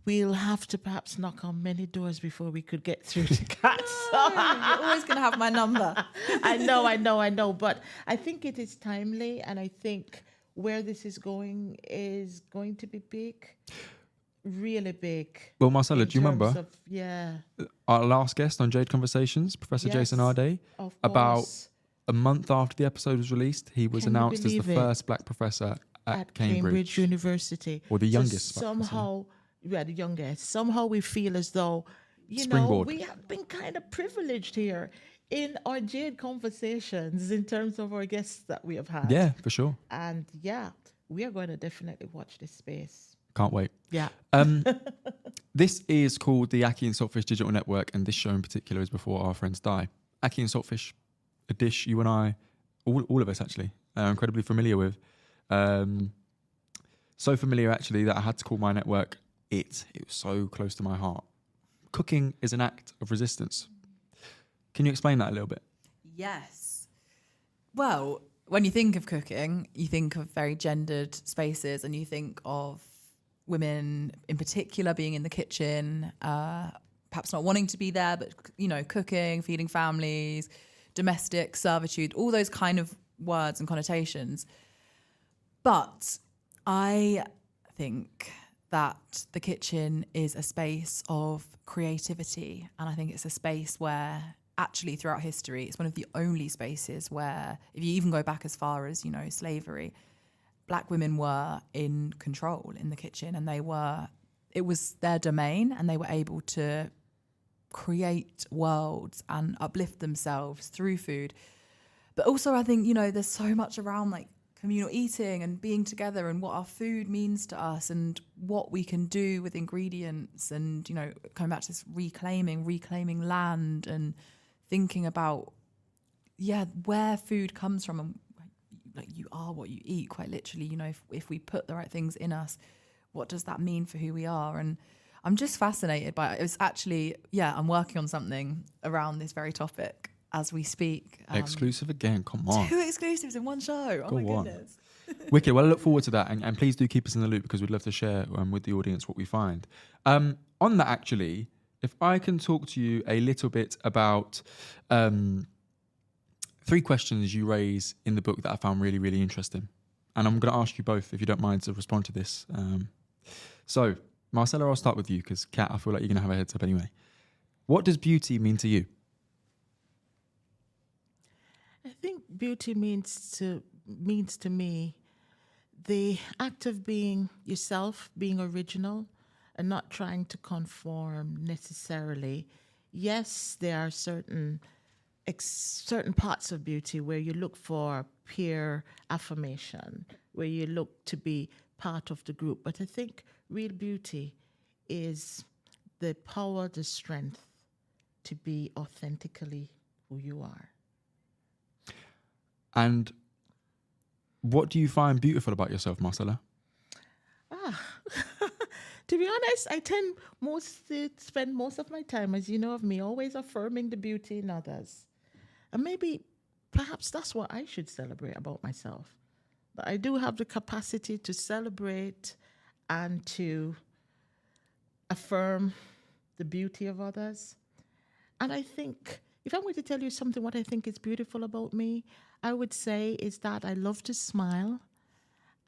we'll have to perhaps knock on many doors before we could get through to Kat. You're always going to have my number. I know. But I think it is timely, and I think where this is going to be big, really big. Well, Marcella, do you remember Yeah. our last guest on JADE Conversations, Professor Yes, Jason Daye? Of About course. a month after the episode was released, he was Can you announced as the believe it? first black professor at Cambridge. University. Or the youngest So black professor. somehow, yeah, the youngest. Somehow we feel as though, Springboard. we have been kind of privileged here in our JADE Conversations in terms of our guests that we have had. Yeah, for sure. And yeah, we are going to definitely watch this space. Can't wait. Yeah. This is called the akhi&saltfish Digital Network, and this show in particular is before our friends die. Akhi&saltfish, a dish you and I, all of us actually, are incredibly familiar with. So familiar actually that I had to call my network it. It was so close to my heart. Cooking is an act of resistance. Can you explain that a little bit? Yes. Well, when you think of cooking, you think of very gendered spaces, and you think of women in particular being in the kitchen, perhaps not wanting to be there, but, you know, cooking, feeding families, domestic servitude, all those kind of words and connotations. But I think that the kitchen is a space of creativity, and I think it's a space where actually throughout history it's one of the only spaces where, if you even go back as far as, you know, slavery, black women were in control in the kitchen, and it was their domain, and they were able to create worlds and uplift themselves through food. But also I think, you know, there's so much around like communal eating and being together and what our food means to us and what we can do with ingredients, and, you know, coming back to this reclaiming land and thinking about, where food comes from, and like you are what you eat, quite literally. You know, if we put the right things in us, what does that mean for who we are? And I'm just fascinated by it. It was actually, I'm working on something around this very topic as we speak. Exclusive again, come on. 2 exclusives in one show. Go Oh my on. goodness. Wicked. Well, I look forward to that, and please do keep us in the loop, because we'd love to share with the audience what we find. On that, actually, if I can talk to you a little bit about 3 questions you raise in the book that I found really, really interesting. And I'm going to ask you both, if you don't mind, to respond to this. So, Marcella, I'll start with you, because Kat, I feel like you're going to have a heads up anyway. What does beauty mean to you? I think beauty means to me the act of being yourself, being original, and not trying to conform necessarily. Yes, there are certain parts of beauty where you look for peer affirmation, where you look to be part of the group. But I think real beauty is the power, the strength to be authentically who you are. And what do you find beautiful about yourself, Marcella? To be honest, I tend to spend most of my time, as you know of me, always affirming the beauty in others. And perhaps that's what I should celebrate about myself. But I do have the capacity to celebrate and to affirm the beauty of others. And I think, if I'm going to tell you something, what I think is beautiful about me, I would say is that I love to smile,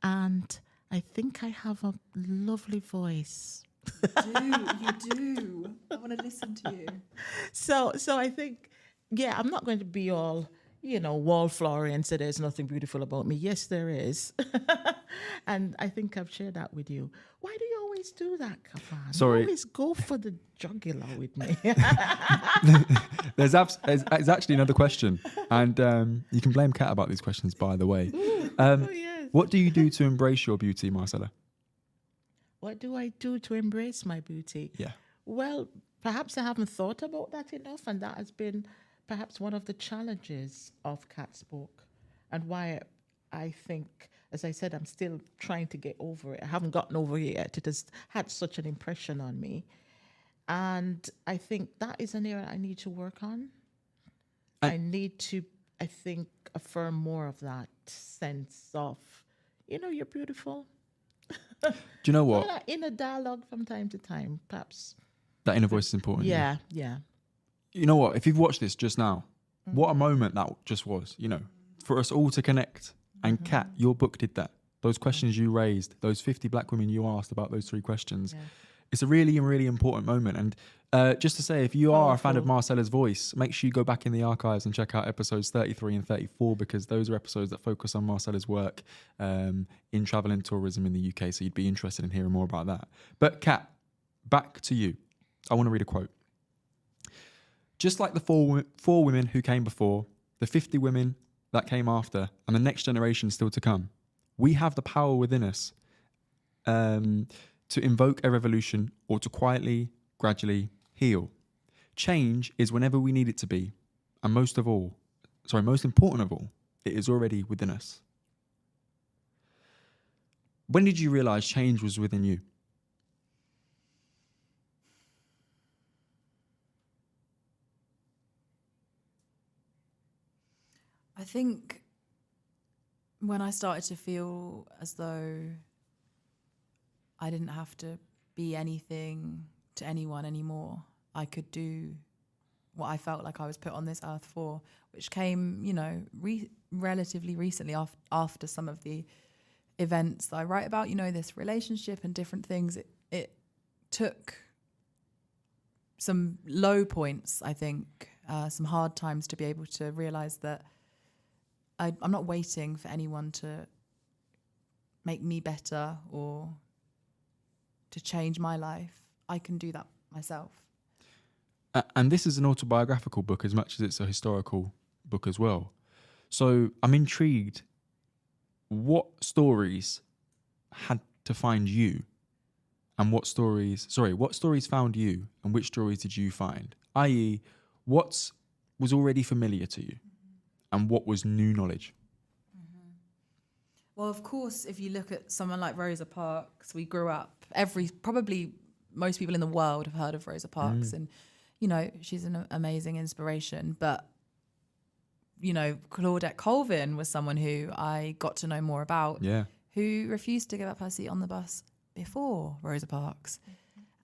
and I think I have a lovely voice. You do. I want to listen to you. So I think, I'm not going to be all, wallflowery and say there's nothing beautiful about me. Yes, there is. And I think I've shared that with you. Why do you always do that, Kavan? Sorry. You always go for the jugular with me. There's actually another question, and you can blame Kat about these questions, by the way. Yes. What do you do to embrace your beauty, Marcella? What do I do to embrace my beauty? Yeah. Well, perhaps I haven't thought about that enough, and that has been perhaps one of the challenges of Kat's book, and why I think, as I said, I'm still trying to get over it. I haven't gotten over it yet. It has had such an impression on me. And I think that is an area I need to work on. I need to, I think, affirm more of that sense of, you're beautiful. Do you know what? Well, in a dialogue from time to time, perhaps. That inner voice is important. Yeah. You know what? If you've watched this just now, what a moment that just was, for us all to connect. And Kat, your book did that. Those questions you raised, those 50 black women you asked about those 3 questions. Yeah. It's a really, really important moment. And just to say, if you are a fan of Marcella's voice, make sure you go back in the archives and check out episodes 33 and 34, because those are episodes that focus on Marcella's work in travel and tourism in the UK. So you'd be interested in hearing more about that. But Kat, back to you. I want to read a quote. Just like the four women who came before, the 50 women that came after, and the next generation still to come, we have the power within us to invoke a revolution, or to quietly, gradually heal. Change is whenever we need it to be, and most important of all, it is already within us. When did you realize change was within you? I think when I started to feel as though I didn't have to be anything to anyone anymore, I could do what I felt like I was put on this earth for, which came, you know, relatively recently after some of the events that I write about, you know, this relationship and different things. It took some low points, I think, some hard times to be able to realize that I'm not waiting for anyone to make me better or to change my life. I can do that myself. And this is an autobiographical book as much as it's a historical book as well. So I'm intrigued, what stories had to find you, and what stories found you, and which stories did you find? i.e., what was already familiar to you and what was new knowledge? Well, of course, if you look at someone like Rosa Parks, we grew up, probably most people in the world have heard of Rosa Parks, and, you know, she's an amazing inspiration. But, you know, Claudette Colvin was someone who I got to know more about, who refused to give up her seat on the bus before Rosa Parks.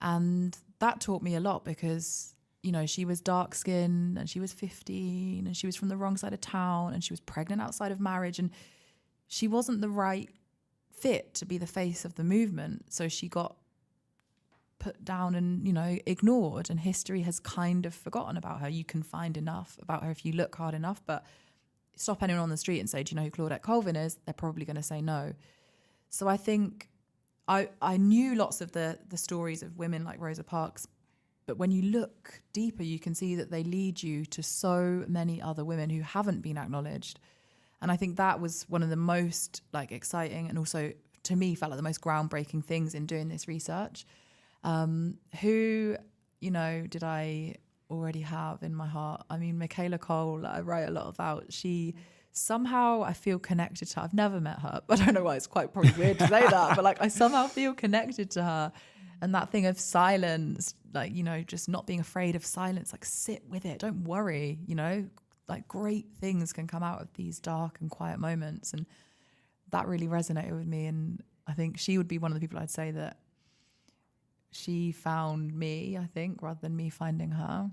And that taught me a lot because, you know, she was dark skinned and she was 15 and she was from the wrong side of town and she was pregnant outside of marriage, and she wasn't the right fit to be the face of the movement. So she got put down and, you know, ignored, and history has kind of forgotten about her. You can find enough about her if you look hard enough, but stop anyone on the street and say, do you know who Claudette Colvin is? They're probably going to say no. So I think I knew lots of the stories of women like Rosa Parks, but when you look deeper, you can see that they lead you to so many other women who haven't been acknowledged. And I think that was one of the most like exciting, and also to me felt like the most groundbreaking things in doing this research. Who, you know, did I already have in my heart? I mean, Michaela Cole, I write a lot about. She somehow, I feel connected to her. I've never met her, but I don't know why it's quite probably weird to say that, but like I somehow feel connected to her. And that thing of silence, like, you know, just not being afraid of silence, like sit with it, don't worry, you know, like great things can come out of these dark and quiet moments. And that really resonated with me. And I think she would be one of the people I'd say that she found me, I think, rather than me finding her.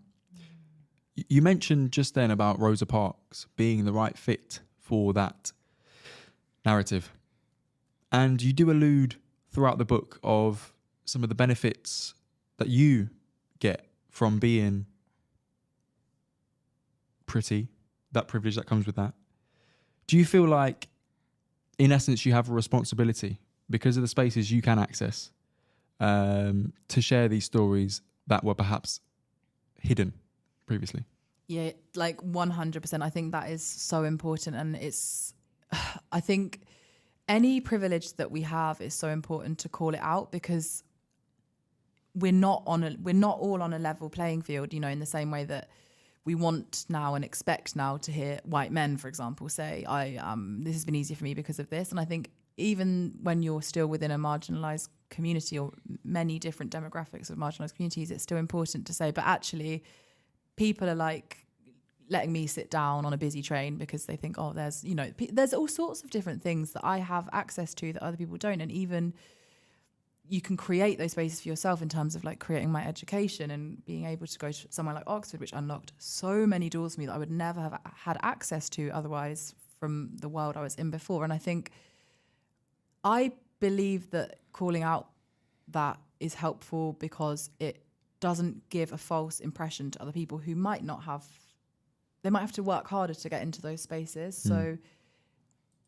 You mentioned just then about Rosa Parks being the right fit for that narrative. And you do allude throughout the book of some of the benefits that you get from being pretty, that privilege that comes with that. Do you feel like, in essence, you have a responsibility because of the spaces you can access to share these stories that were perhaps hidden previously? Yeah, like 100%. I think that is so important. And I think any privilege that we have is so important to call it out, because we're not all on a level playing field, you know, in the same way that we want now and expect now to hear white men, for example, say, this has been easier for me because of this. And I think even when you're still within a marginalized community or many different demographics of marginalized communities, it's still important to say, but actually people are like letting me sit down on a busy train because they think, oh, there's all sorts of different things that I have access to that other people don't. And even you can create those spaces for yourself in terms of like creating my education and being able to go to somewhere like Oxford, which unlocked so many doors for me that I would never have had access to otherwise from the world I was in before. And I think I believe that calling out that is helpful because it doesn't give a false impression to other people who might have to work harder to get into those spaces. So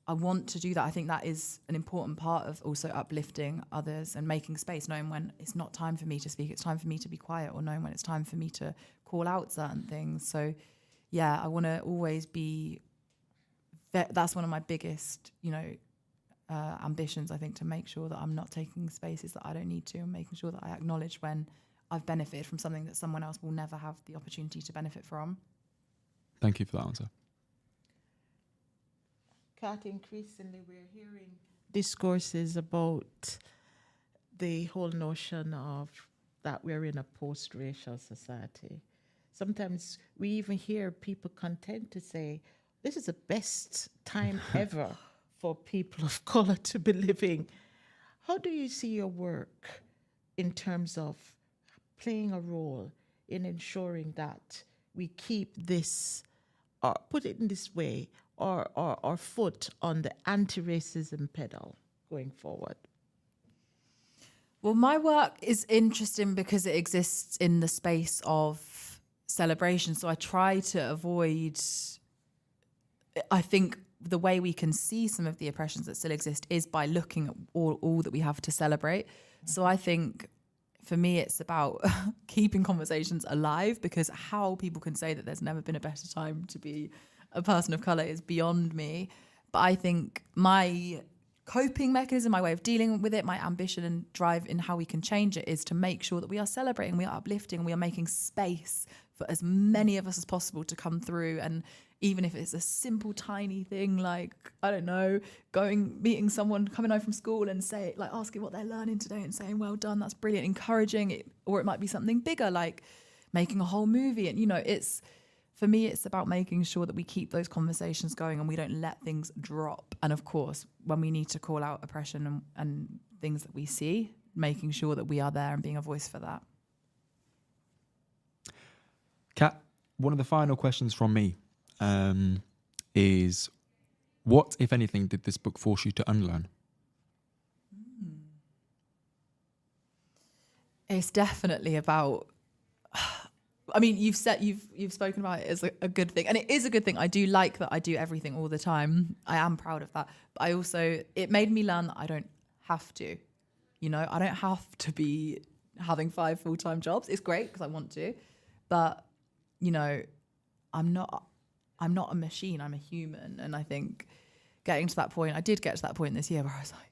I want to do that. I think that is an important part of also uplifting others and making space, knowing when it's not time for me to speak, it's time for me to be quiet, or knowing when it's time for me to call out certain things. So yeah, I want to always be, that's one of my biggest, you know, ambitions, I think, to make sure that I'm not taking spaces that I don't need to, and making sure that I acknowledge when I've benefited from something that someone else will never have the opportunity to benefit from. Thank you for that answer. Kat, increasingly we're hearing discourses about the whole notion of that we're in a post-racial society. Sometimes we even hear people contend to say, this is the best time ever for people of color to be living. How do you see your work in terms of playing a role in ensuring that we keep this, or put it in this way, or foot on the anti-racism pedal going forward? Well, my work is interesting because it exists in the space of celebration. So I try to avoid, I think the way we can see some of the oppressions that still exist is by looking at all that we have to celebrate. So I think for me, it's about keeping conversations alive, because how people can say that there's never been a better time to be a person of color is beyond me. But I think my coping mechanism, my way of dealing with it, my ambition and drive in how we can change it is to make sure that we are celebrating, we are uplifting, we are making space for as many of us as possible to come through. And even if it's a simple, tiny thing, like, I don't know, meeting someone, coming home from school and asking what they're learning today and saying, well done, that's brilliant, encouraging it. Or it might be something bigger, like making a whole movie. And, for me, it's about making sure that we keep those conversations going and we don't let things drop. And of course, when we need to call out oppression and things that we see, making sure that we are there and being a voice for that. Kat, one of the final questions from me is, what, if anything, did this book force you to unlearn? It's definitely about... I mean, you've spoken about it as a good thing, and it is a good thing. I do like that I do everything all the time. I am proud of that. But it made me learn that I don't have to. I don't have to be having 5 full-time jobs. It's great because I want to, but I'm not a machine. I'm a human, and I think getting to that point, I did get to that point this year where I was like,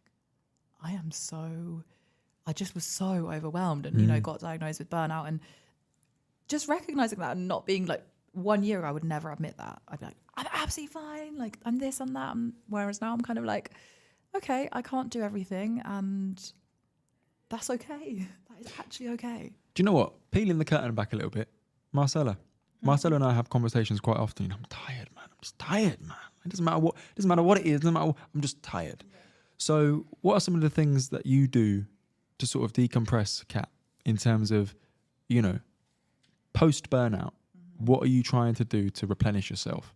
I just was so overwhelmed, and got diagnosed with burnout and. Just recognizing that and not being like, 1 year ago, I would never admit that. I'd be like, I'm absolutely fine. Like, I'm this, I'm that. Whereas now I'm kind of like, okay, I can't do everything. And that's okay. That is actually okay. Do you know what? Peeling the curtain back a little bit. Marcella and I have conversations quite often. I'm tired, man. I'm just tired, man. It doesn't matter what it is. It doesn't matter what, I'm just tired. Yeah. So what are some of the things that you do to sort of decompress, Kat, in terms of, post burnout? What are you trying to do to replenish yourself?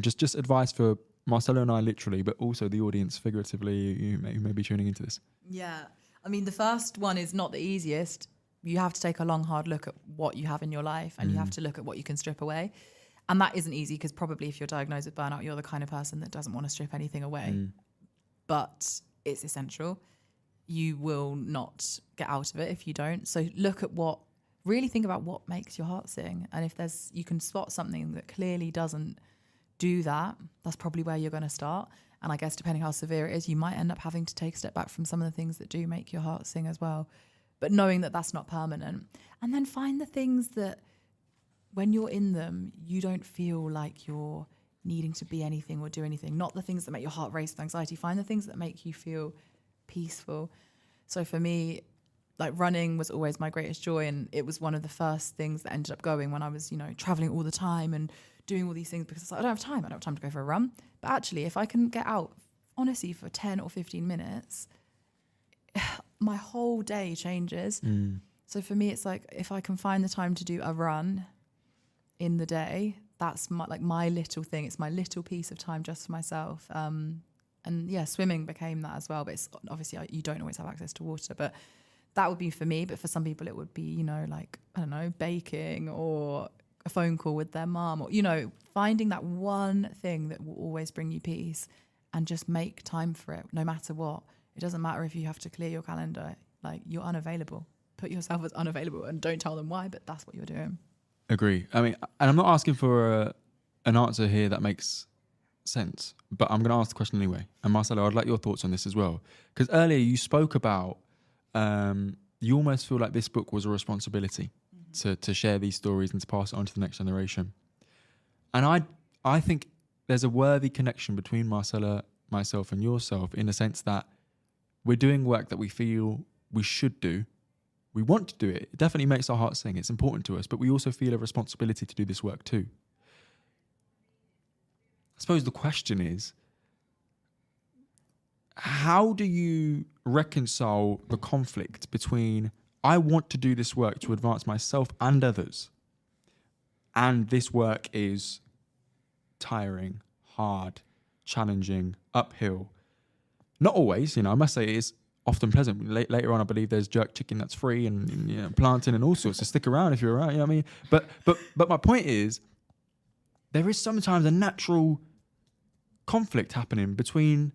Just advice for Marcella and I, literally, but also the audience, figuratively, you may be tuning into this. Yeah. I mean, the first one is not the easiest. You have to take a long, hard look at what you have in your life, and you have to look at what you can strip away. And that isn't easy, because probably if you're diagnosed with burnout, you're the kind of person that doesn't want to strip anything away. But it's essential. You will not get out of it if you don't. So really think about what makes your heart sing. And if you can spot something that clearly doesn't do that, that's probably where you're going to start. And I guess depending how severe it is, you might end up having to take a step back from some of the things that do make your heart sing as well. But knowing that that's not permanent. And then find the things that when you're in them, you don't feel like you're needing to be anything or do anything. Not the things that make your heart race with anxiety. Find the things that make you feel peaceful. So for me, like, running was always my greatest joy, and it was one of the first things that ended up going when I was, traveling all the time and doing all these things, because I don't have time. I don't have time to go for a run. But actually, if I can get out, honestly, for 10 or 15 minutes, my whole day changes. So for me, it's like, if I can find the time to do a run in the day, that's my little thing. It's my little piece of time just for myself. And yeah, swimming became that as well. But it's obviously, you don't always have access to water, but that would be for me. But for some people it would be, baking or a phone call with their mum, or, finding that one thing that will always bring you peace, and just make time for it no matter what. It doesn't matter if you have to clear your calendar, like, you're unavailable. Put yourself as unavailable and don't tell them why, but that's what you're doing. Agree. I mean, and I'm not asking for an answer here that makes sense, but I'm going to ask the question anyway. And Marcella, I'd like your thoughts on this as well. Because earlier you spoke about you almost feel like this book was a responsibility to share these stories and to pass it on to the next generation. And I think there's a worthy connection between Marcella, myself, and yourself, in the sense that we're doing work that we feel we should do. We want to do it. It definitely makes our hearts sing. It's important to us, but we also feel a responsibility to do this work too. suppose the question is, how do you reconcile the conflict between I want to do this work to advance myself and others, and this work is tiring, hard, challenging, uphill? Not always, I must say it is often pleasant. Later on, I believe there's jerk chicken that's free and plantain and all sorts. So stick around if you're around, you know what I mean? But my point is, there is sometimes a natural conflict happening between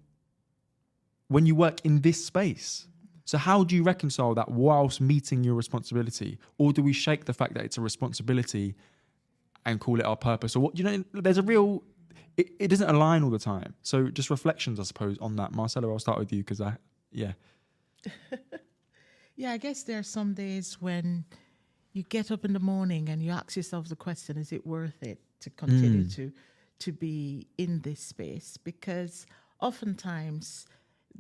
when you work in this space. So how do you reconcile that whilst meeting your responsibility? Or do we shake the fact that it's a responsibility and call it our purpose? Or what, there's a real, it doesn't align all the time. So just reflections, I suppose, on that. Marcella, I'll start with you because yeah, I guess there are some days when you get up in the morning and you ask yourself the question, is it worth it to continue to be in this space? Because oftentimes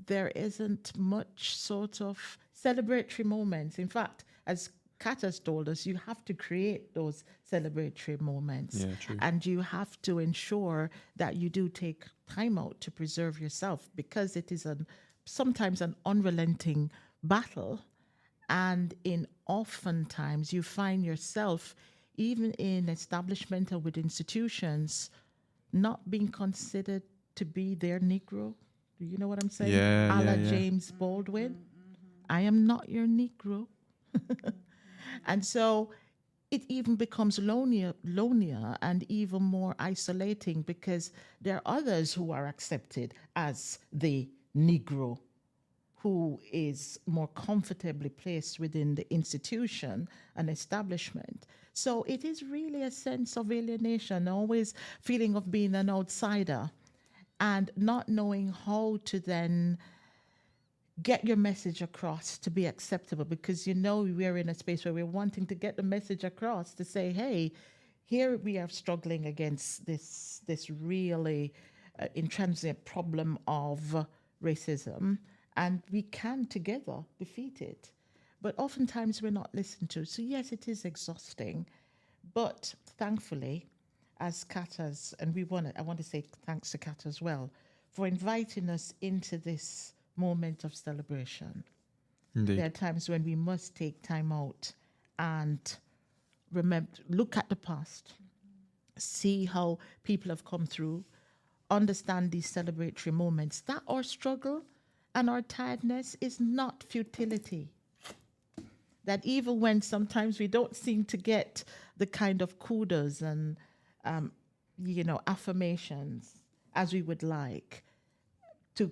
there isn't much sort of celebratory moments. In fact, as Kat has told us, you have to create those celebratory moments. Yeah, true. And you have to ensure that you do take time out to preserve yourself, because it is sometimes an unrelenting battle. And oftentimes you find yourself, even in establishment or with institutions, not being considered to be their Negro. Do you know what I'm saying? Yeah, a la yeah. James Baldwin. I am not your Negro. And so it even becomes lonelier and even more isolating, because there are others who are accepted as the Negro, who is more comfortably placed within the institution and establishment. So it is really a sense of alienation, always feeling of being an outsider and not knowing how to then get your message across to be acceptable, because we're in a space where we're wanting to get the message across to say, hey, here we are struggling against this really intrinsic problem of racism, and we can together defeat it. But oftentimes we're not listened to. So yes, it is exhausting, but thankfully, as Kat has, and I want to say thanks to Kat as well for inviting us into this moment of celebration. Indeed. There are times when we must take time out and look at the past, see how people have come through, understand these celebratory moments, that our struggle and our tiredness is not futility. That even when sometimes we don't seem to get the kind of kudos and affirmations as we would like to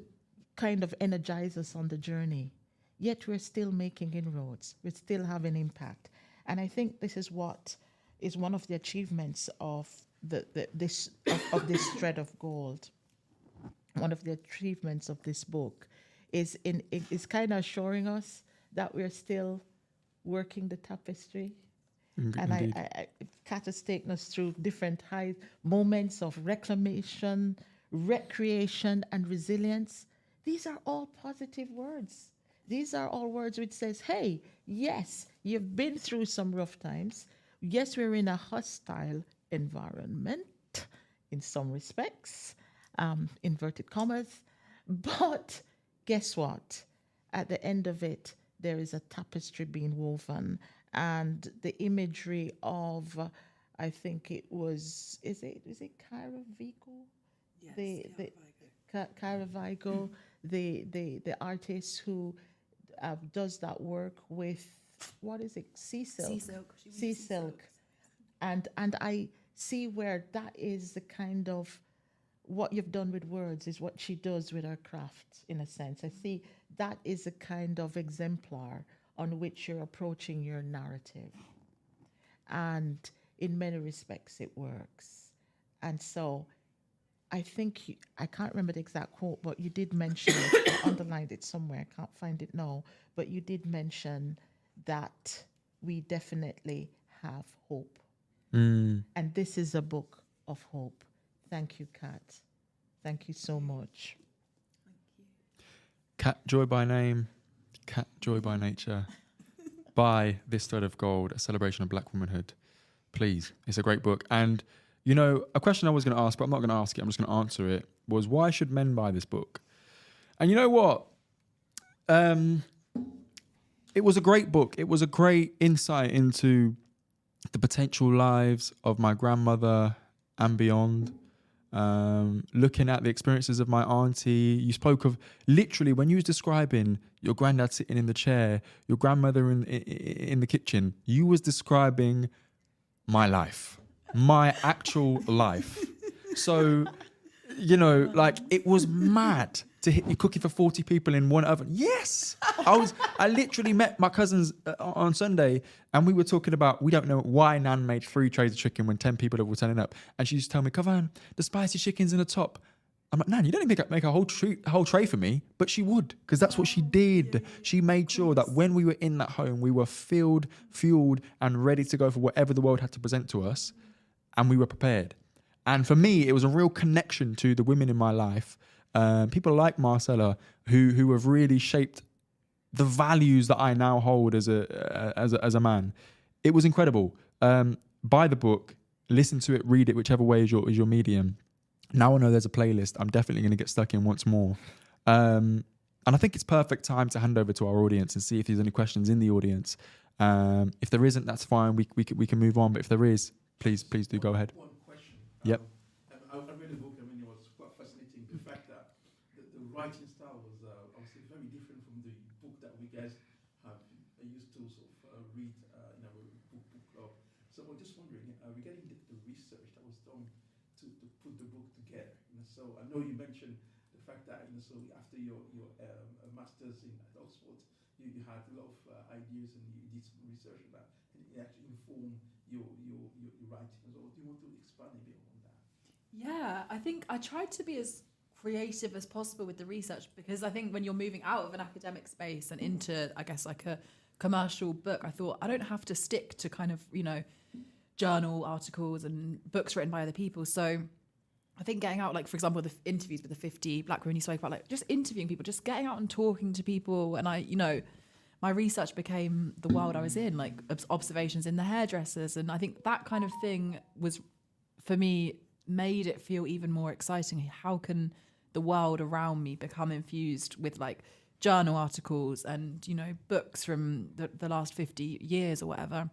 kind of energize us on the journey, yet we're still making inroads. We're still having impact. And I think this is what is one of the achievements of this thread of gold. One of the achievements of this book is kind of assuring us that we're still working the tapestry. And Kat has taken us through different high moments of reclamation, recreation, and resilience. These are all positive words. These are all words which says, hey, yes, you've been through some rough times. Yes, we're in a hostile environment in some respects, inverted commas. But guess what? At the end of it, there is a tapestry being woven. And the imagery of, I think it was, is it Caravaggio? Yes, Caravaggio, the artist who does that work with, what is it, sea silk. And I see where that is the kind of, what you've done with words is what she does with her craft, in a sense. I see that is a kind of exemplar on which you're approaching your narrative. And in many respects, it works. And so I think, I can't remember the exact quote, but you did mention it, I underlined it somewhere, I can't find it now, but you did mention that we definitely have hope. And this is a book of hope. Thank you, Kat. Thank you so much. Kat Joy by name, Kat Joy by nature. Buy This Thread of Gold, A Celebration of Black Womanhood. Please, it's a great book. And a question I was going to ask, but I'm not going to ask it, I'm just going to answer it, was why should men buy this book? And you know what? It was a great book. It was a great insight into the potential lives of my grandmother and beyond. Looking at the experiences of my auntie. You spoke of literally when you was describing your granddad sitting in the chair, your grandmother in the kitchen, you was describing my life, my actual life. So, like it was mad to hit you cooking for 40 people in one oven. Yes, I literally met my cousins on Sunday, and we were talking about, we don't know why Nan made 3 trays of chicken when 10 people were turning up, and she used to tell me, Kavan, the spicy chicken's in the top. I'm like, Nan, you don't even make a whole tray for me, but she would, because that's what she did. She made sure that when we were in that home, we were filled, fueled, and ready to go for whatever the world had to present to us, and we were prepared. And for me, it was a real connection to the women in my life. People like Marcella, who have really shaped the values that I now hold as a man. It was incredible. Buy the book, listen to it, read it, whichever way is your medium. Now I know there's a playlist. I'm definitely going to get stuck in once more. And I think it's perfect time to hand over to our audience and see if there's any questions in the audience. If there isn't, that's fine. We can move on. But if there is, please do go ahead. One question. Yep. I read the book. I mean, it was quite fascinating. The fact that the writing style was obviously very different from the book that we guys have used to sort of read in our book club. So I'm just wondering, regarding the research that was done to put the book together. So I know you mentioned the fact that so after your masters at Oxford, you had a lot of ideas and you did some research on that, and it actually informed your writing as well. Do you want to expand a bit on that? Yeah, I think I tried to be as creative as possible with the research, because I think when you're moving out of an academic space and into, I guess, like a commercial book, I thought I don't have to stick to kind of, journal articles and books written by other people. So I think getting out, like, for example, the interviews with the 50 black women you spoke about, like just interviewing people, just getting out and talking to people. And my research became the world I was in, like observations in the hairdressers. And I think that kind of thing was, for me, made it feel even more exciting. How can the world around me become infused with like journal articles and, books from the last 50 years or whatever.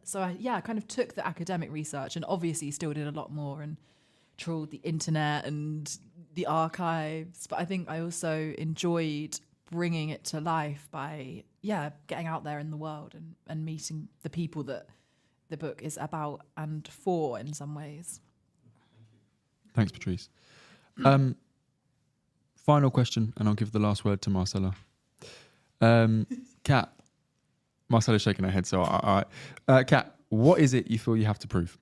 So I kind of took the academic research and obviously still did a lot more and trawled the internet and the archives. But I think I also enjoyed bringing it to life by, getting out there in the world and meeting the people that the book is about and for in some ways. Thanks, Patrice. Final question, and I'll give the last word to Marcella. Kat, Marcella's shaking her head, so all right. Kat, what is it you feel you have to prove?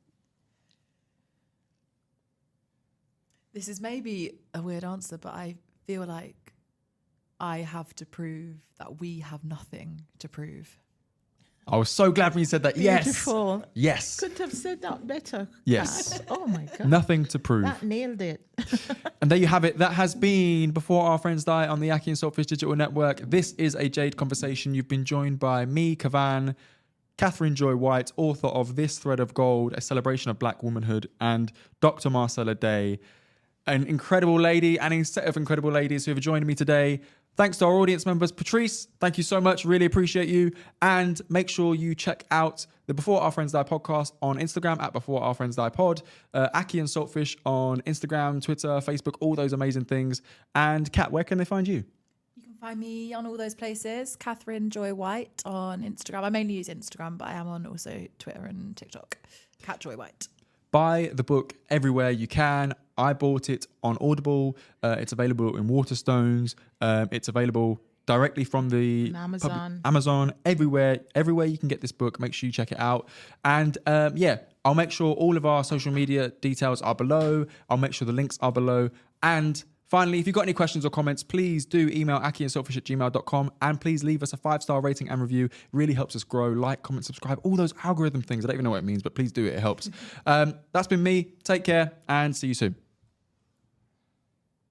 This is maybe a weird answer, but I feel like I have to prove that we have nothing to prove. I was so glad when you said that. Beautiful. Yes. Couldn't have said that better. Yes. Kat. Oh my God. Nothing to prove. That nailed it. And there you have it. That has been Before Our Friends Die on the akhi&saltfish Digital Network. This is a JADE Conversation. You've been joined by me, Kavan, Catherine Joy White, author of This Thread of Gold, a celebration of black womanhood, and Dr. Marcella Daye, an incredible lady and a set of incredible ladies who have joined me today. Thanks to our audience members. Patrice, thank you so much. Really appreciate you. And make sure you check out the Before Our Friends Die podcast on Instagram at Before Our Friends Die pod, akhi&saltfish on Instagram, Twitter, Facebook, all those amazing things. And Kat, where can they find you? You can find me on all those places. Catherine Joy White on Instagram. I mainly use Instagram, but I am on also Twitter and TikTok. Cat Joy White. Buy the book everywhere you can. I bought it on Audible. It's available in Waterstones. It's available directly from the Amazon. Amazon, everywhere you can get this book. Make sure you check it out. And I'll make sure all of our social media details are below. I'll make sure the links are below. And finally, if you've got any questions or comments, please do email akhi&saltfish@gmail.com, and please leave us a 5-star rating and review. It really helps us grow. Like, comment, subscribe, all those algorithm things. I don't even know what it means, but please do it. It helps. That's been me. Take care and see you soon.